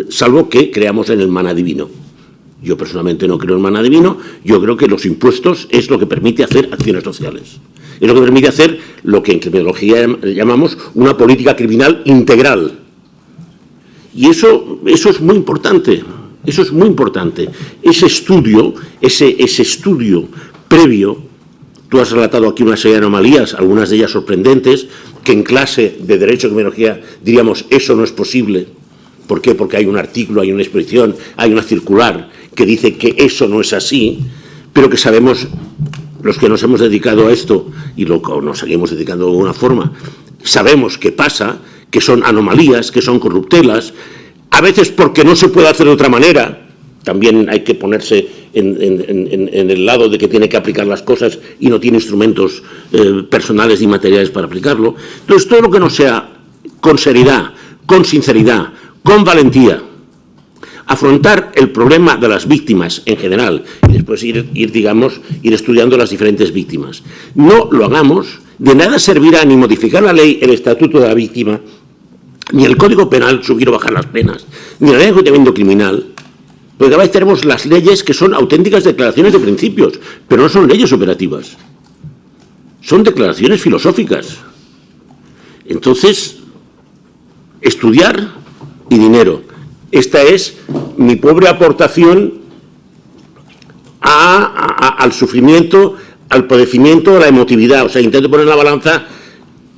Salvo que creamos en el maná divino. Yo personalmente no creo en maná divino, yo creo que los impuestos es lo que permite hacer acciones sociales. Es lo que permite hacer lo que en criminología llamamos una política criminal integral. Y eso es muy importante, eso es muy importante. Ese estudio previo, tú has relatado aquí una serie de anomalías, algunas de ellas sorprendentes, que en clase de Derecho y Criminología diríamos eso no es posible. ¿Por qué? Porque hay un artículo, hay una exposición, hay una circular que dice que eso no es así, pero que sabemos, los que nos hemos dedicado a esto, y nos seguimos dedicando de alguna forma, sabemos que pasa, que son anomalías, que son corruptelas, a veces porque no se puede hacer de otra manera, también hay que ponerse en el lado de que tiene que aplicar las cosas y no tiene instrumentos personales y materiales para aplicarlo. Entonces, todo lo que no sea con seriedad, con sinceridad, con valentía, afrontar el problema de las víctimas en general y después ir estudiando las diferentes víctimas. No lo hagamos, de nada servirá ni modificar la ley, el Estatuto de la Víctima, ni el Código Penal, subir o bajar las penas, ni la ley de enjuiciamiento criminal, porque a veces tenemos las leyes que son auténticas declaraciones de principios, pero no son leyes operativas, son declaraciones filosóficas. Entonces, estudiar y dinero. Esta es mi pobre aportación al sufrimiento, al padecimiento, a la emotividad. O sea, intento poner en la balanza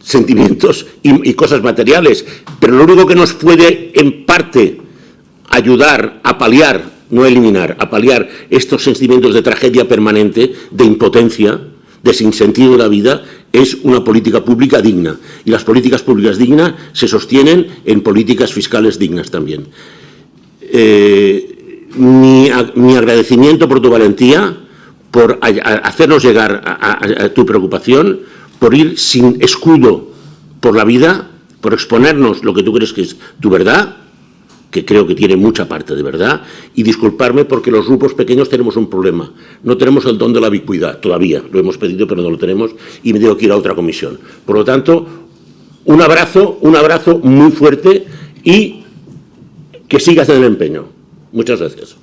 sentimientos y cosas materiales. Pero lo único que nos puede, en parte, ayudar a paliar, no eliminar, a paliar estos sentimientos de tragedia permanente, de impotencia, de sinsentido de la vida, es una política pública digna. Y las políticas públicas dignas se sostienen en políticas fiscales dignas también. Mi agradecimiento por tu valentía, por hacernos llegar a tu preocupación, por ir sin escudo por la vida, por exponernos lo que tú crees que es tu verdad, que creo que tiene mucha parte de verdad, y disculparme porque los grupos pequeños tenemos un problema. No tenemos el don de la ubicuidad, todavía, lo hemos pedido pero no lo tenemos, y me tengo que ir a otra comisión. Por lo tanto, Un abrazo muy fuerte y que sigas en el empeño. Muchas gracias.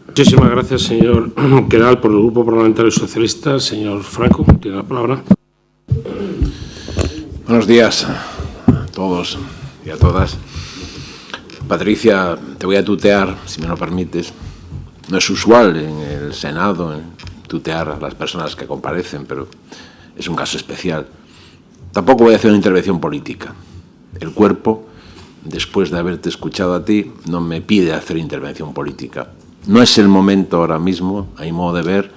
Muchísimas gracias, señor Queralt, por el Grupo Parlamentario Socialista. Señor Franco, tiene la palabra. Buenos días a todos y a todas. Patricia, te voy a tutear, si me lo permites. No es usual en el Senado tutear a las personas que comparecen, pero es un caso especial. Tampoco voy a hacer una intervención política. El cuerpo, después de haberte escuchado a ti, no me pide hacer intervención política. No es el momento ahora mismo, a mi modo de ver,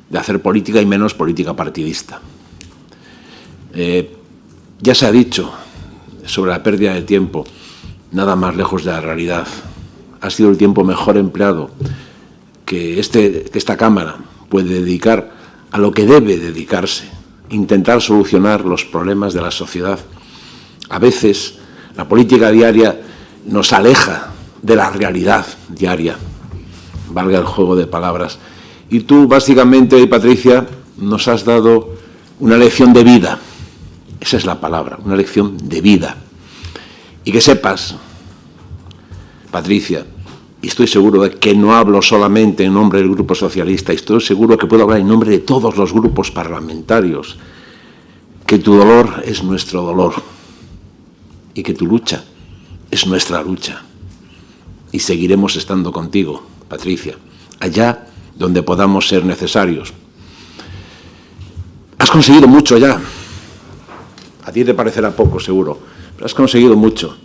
de hacer política y menos política partidista. Ya se ha dicho sobre la pérdida de tiempo, nada más lejos de la realidad. Ha sido el tiempo mejor empleado que esta Cámara puede dedicar a lo que debe dedicarse, intentar solucionar los problemas de la sociedad. A veces la política diaria nos aleja de la realidad diaria, valga el juego de palabras. Y tú, básicamente, hoy, Patricia, nos has dado una lección de vida. Esa es la palabra, una lección de vida. Y que sepas, Patricia, y estoy seguro de que no hablo solamente en nombre del Grupo Socialista, estoy seguro que puedo hablar en nombre de todos los grupos parlamentarios, que tu dolor es nuestro dolor y que tu lucha es nuestra lucha. Y seguiremos estando contigo, Patricia, allá donde podamos ser necesarios. Has conseguido mucho ya. A ti te parecerá poco, seguro, pero has conseguido mucho.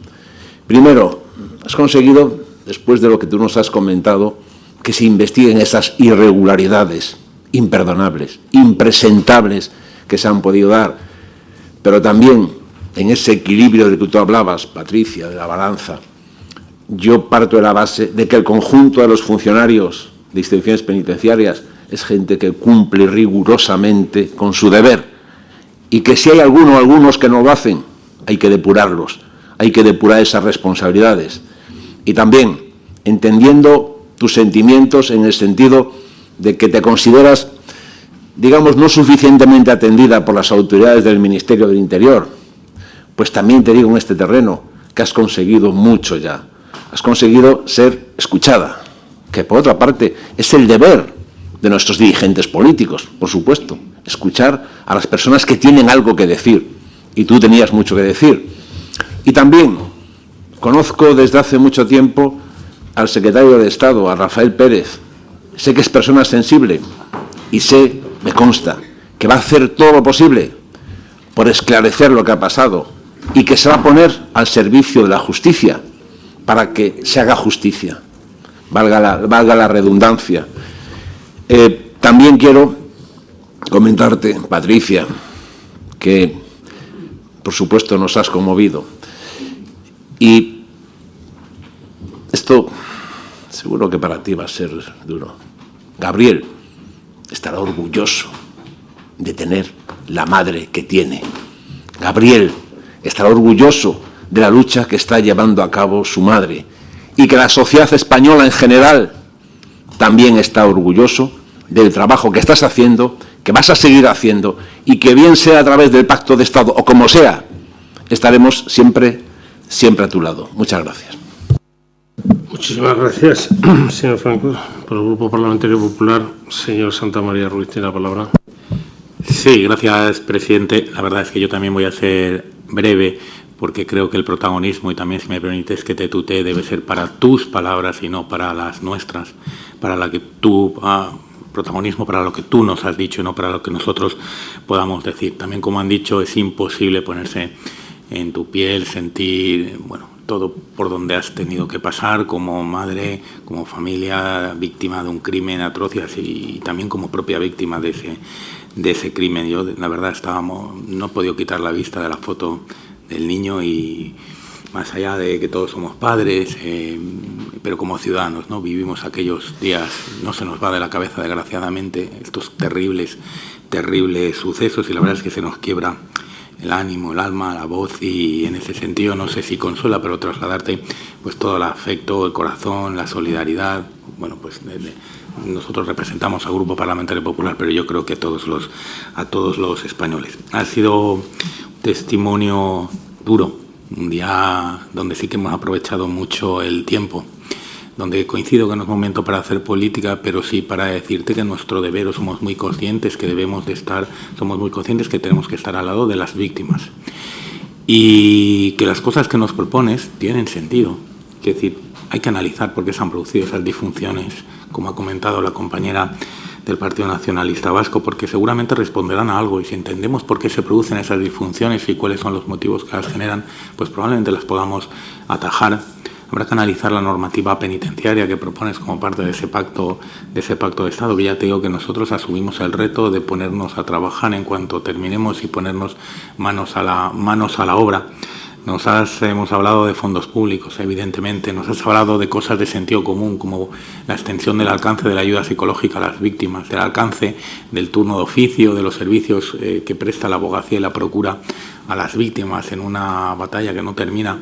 Primero, has conseguido, después de lo que tú nos has comentado, que se investiguen esas irregularidades imperdonables, impresentables que se han podido dar, pero también en ese equilibrio del que tú hablabas, Patricia, de la balanza. Yo parto de la base de que el conjunto de los funcionarios de instituciones penitenciarias es gente que cumple rigurosamente con su deber y que si hay alguno o algunos que no lo hacen, hay que depurarlos, hay que depurar esas responsabilidades. Y también entendiendo tus sentimientos en el sentido de que te consideras, digamos, no suficientemente atendida por las autoridades del Ministerio del Interior, pues también te digo en este terreno que has conseguido mucho ya. Has conseguido ser escuchada, que por otra parte es el deber de nuestros dirigentes políticos, por supuesto, escuchar a las personas que tienen algo que decir, y tú tenías mucho que decir. Y también conozco desde hace mucho tiempo al secretario de Estado, a Rafael Pérez. Sé que es persona sensible y sé, me consta, que va a hacer todo lo posible por esclarecer lo que ha pasado y que se va a poner al servicio de la justicia para que se haga justicia, valga la redundancia. También quiero comentarte, Patricia, que por supuesto nos has conmovido. Y esto seguro que para ti va a ser duro. Gabriel estará orgulloso de tener la madre que tiene. Gabriel estará orgulloso de la lucha que está llevando a cabo su madre y que la sociedad española en general también está orgulloso del trabajo que estás haciendo, que vas a seguir haciendo y que bien sea a través del Pacto de Estado o como sea, estaremos siempre a tu lado. Muchas gracias. Muchísimas gracias, señor Franco. Por el Grupo Parlamentario Popular, señor Santamaría Ruiz, tiene la palabra. Sí, gracias, presidente. La verdad es que yo también voy a ser breve, porque creo que el protagonismo, y también, si me permites que te tutee, debe ser para tus palabras y no para las nuestras, para la que tú, protagonismo para lo que tú nos has dicho y no para lo que nosotros podamos decir. También, como han dicho, es imposible ponerse en tu piel, sentir, bueno, todo por donde has tenido que pasar como madre, como familia, víctima de un crimen atroz y también como propia víctima de ese crimen. Yo, la verdad, no he podido quitar la vista de la foto del niño y más allá de que todos somos padres, pero como ciudadanos, ¿no? Vivimos aquellos días, no se nos va de la cabeza, desgraciadamente, estos terribles sucesos y la verdad es que se nos quiebra el ánimo, el alma, la voz y en ese sentido no sé si consuela, pero trasladarte pues todo el afecto, el corazón, la solidaridad. Bueno, pues nosotros representamos al Grupo Parlamentario Popular, pero yo creo que a todos los españoles. Ha sido testimonio duro, un día donde sí que hemos aprovechado mucho el tiempo, donde coincido que no es momento para hacer política, pero sí para decirte que nuestro deber, somos muy conscientes que debemos de estar, somos muy conscientes que tenemos que estar al lado de las víctimas y que las cosas que nos propones tienen sentido. Es decir, hay que analizar por qué se han producido esas disfunciones, como ha comentado la compañera del Partido Nacionalista Vasco, porque seguramente responderán a algo, y si entendemos por qué se producen esas disfunciones y cuáles son los motivos que las generan, pues probablemente las podamos atajar. Habrá que analizar la normativa penitenciaria que propones como parte de ese pacto de Estado, que ya te digo que nosotros asumimos el reto de ponernos a trabajar en cuanto terminemos y ponernos manos a la obra. Hemos hablado de fondos públicos, evidentemente, nos has hablado de cosas de sentido común, como la extensión del alcance de la ayuda psicológica a las víctimas, del alcance del turno de oficio, de los servicios que presta la abogacía y la procura a las víctimas en una batalla que no termina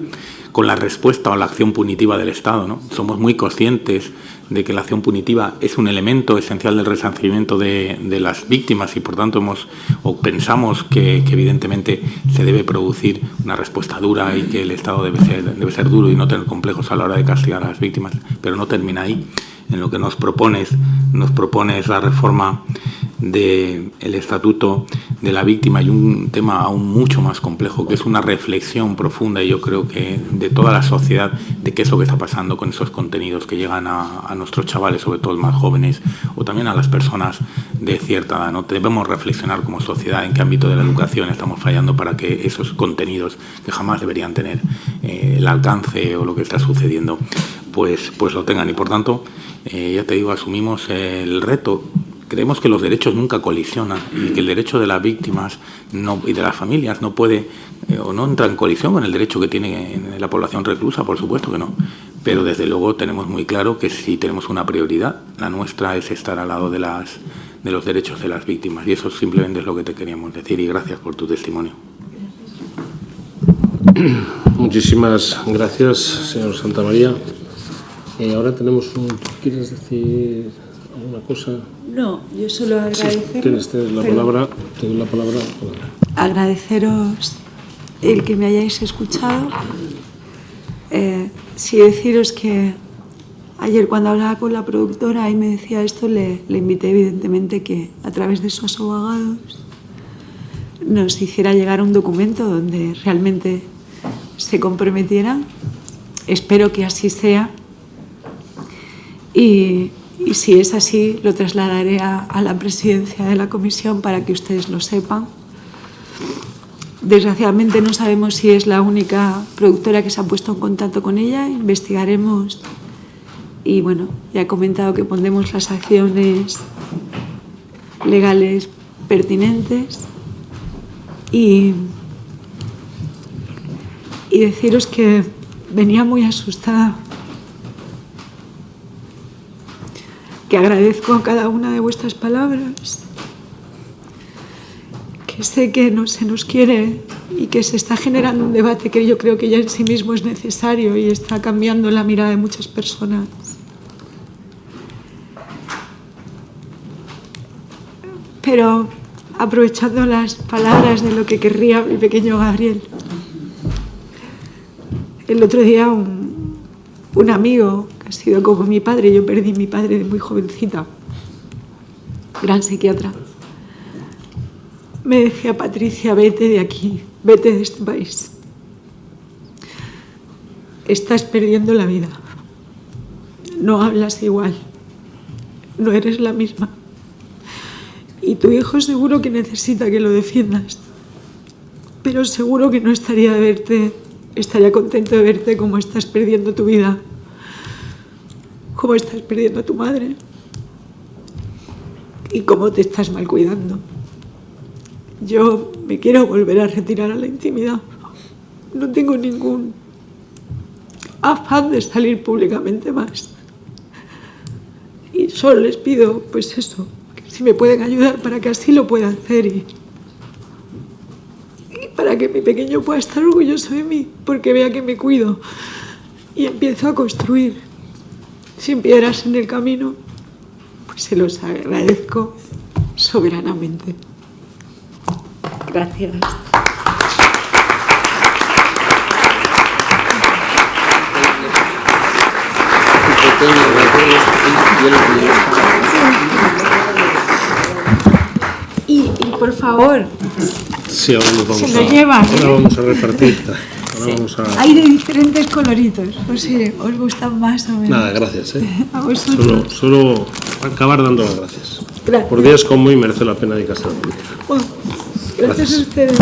con la respuesta o la acción punitiva del Estado, ¿no? Somos muy conscientes de que la acción punitiva es un elemento esencial del resarcimiento de las víctimas y por tanto pensamos que evidentemente se debe producir una respuesta dura y que el Estado debe ser duro y no tener complejos a la hora de castigar a las víctimas, pero no termina ahí. En lo que nos propones la reforma del Estatuto de la Víctima y un tema aún mucho más complejo, que es una reflexión profunda, y yo creo que de toda la sociedad, de qué es lo que está pasando con esos contenidos que llegan a nuestros chavales, sobre todo los más jóvenes, o también a las personas de cierta edad, ¿no? Debemos reflexionar como sociedad en qué ámbito de la educación estamos fallando para que esos contenidos, que jamás deberían tener el alcance o lo que está sucediendo, pues lo tengan. Y por tanto, ya te digo, asumimos el reto. Creemos que los derechos nunca colisionan y que el derecho de las víctimas y de las familias no puede o no entra en colisión con el derecho que tiene la población reclusa, por supuesto que no. Pero desde luego tenemos muy claro que si tenemos una prioridad, la nuestra es estar al lado de los derechos de las víctimas. Y eso simplemente es lo que te queríamos decir, y gracias por tu testimonio. Muchísimas gracias, señor Santamaría. Ahora tenemos ¿Quieres decir alguna cosa? No, yo solo agradecer. Sí, tienes la palabra. Te doy la palabra. Agradeceros el que me hayáis escuchado. Sí, deciros que ayer cuando hablaba con la productora y me decía esto, le invité evidentemente que a través de sus abogados nos hiciera llegar un documento donde realmente se comprometieran. Espero que así sea. Y si es así, lo trasladaré a la presidencia de la comisión para que ustedes lo sepan. Desgraciadamente no sabemos si es la única productora que se ha puesto en contacto con ella. Investigaremos y bueno, ya he comentado que pondremos las acciones legales pertinentes y deciros que venía muy asustada, que agradezco cada una de vuestras palabras, que sé que no se nos quiere y que se está generando un debate que yo creo que ya en sí mismo es necesario y está cambiando la mirada de muchas personas. Pero aprovechando las palabras de lo que querría mi pequeño Gabriel, el otro día un amigo que ha sido como mi padre, yo perdí a mi padre de muy jovencita, gran psiquiatra, me decía: Patricia, vete de aquí, vete de este país. Estás perdiendo la vida. No hablas igual. No eres la misma. Y tu hijo seguro que necesita que lo defiendas. Pero seguro que no estaría contento de verte como estás perdiendo tu vida, como estás perdiendo a tu madre y cómo te estás mal cuidando. Yo me quiero volver a retirar a la intimidad. No tengo ningún afán de salir públicamente más. Y solo les pido, pues eso, que si me pueden ayudar para que así lo pueda hacer y para que mi pequeño pueda estar orgulloso de mí, porque vea que me cuido y empiezo a construir sin piedras en el camino, pues se los agradezco soberanamente. Gracias. Y por favor, Sí, ahora nos vamos se lo llevan, ¿eh? Ahora vamos a repartir. Ahora vamos a... hay de diferentes coloritos, pues sí, os gustan más o menos. Nada, gracias. A vosotros. Solo acabar dando las gracias. Gracias. Por días como hoy merece la pena dedicarse a la política. Gracias a ustedes.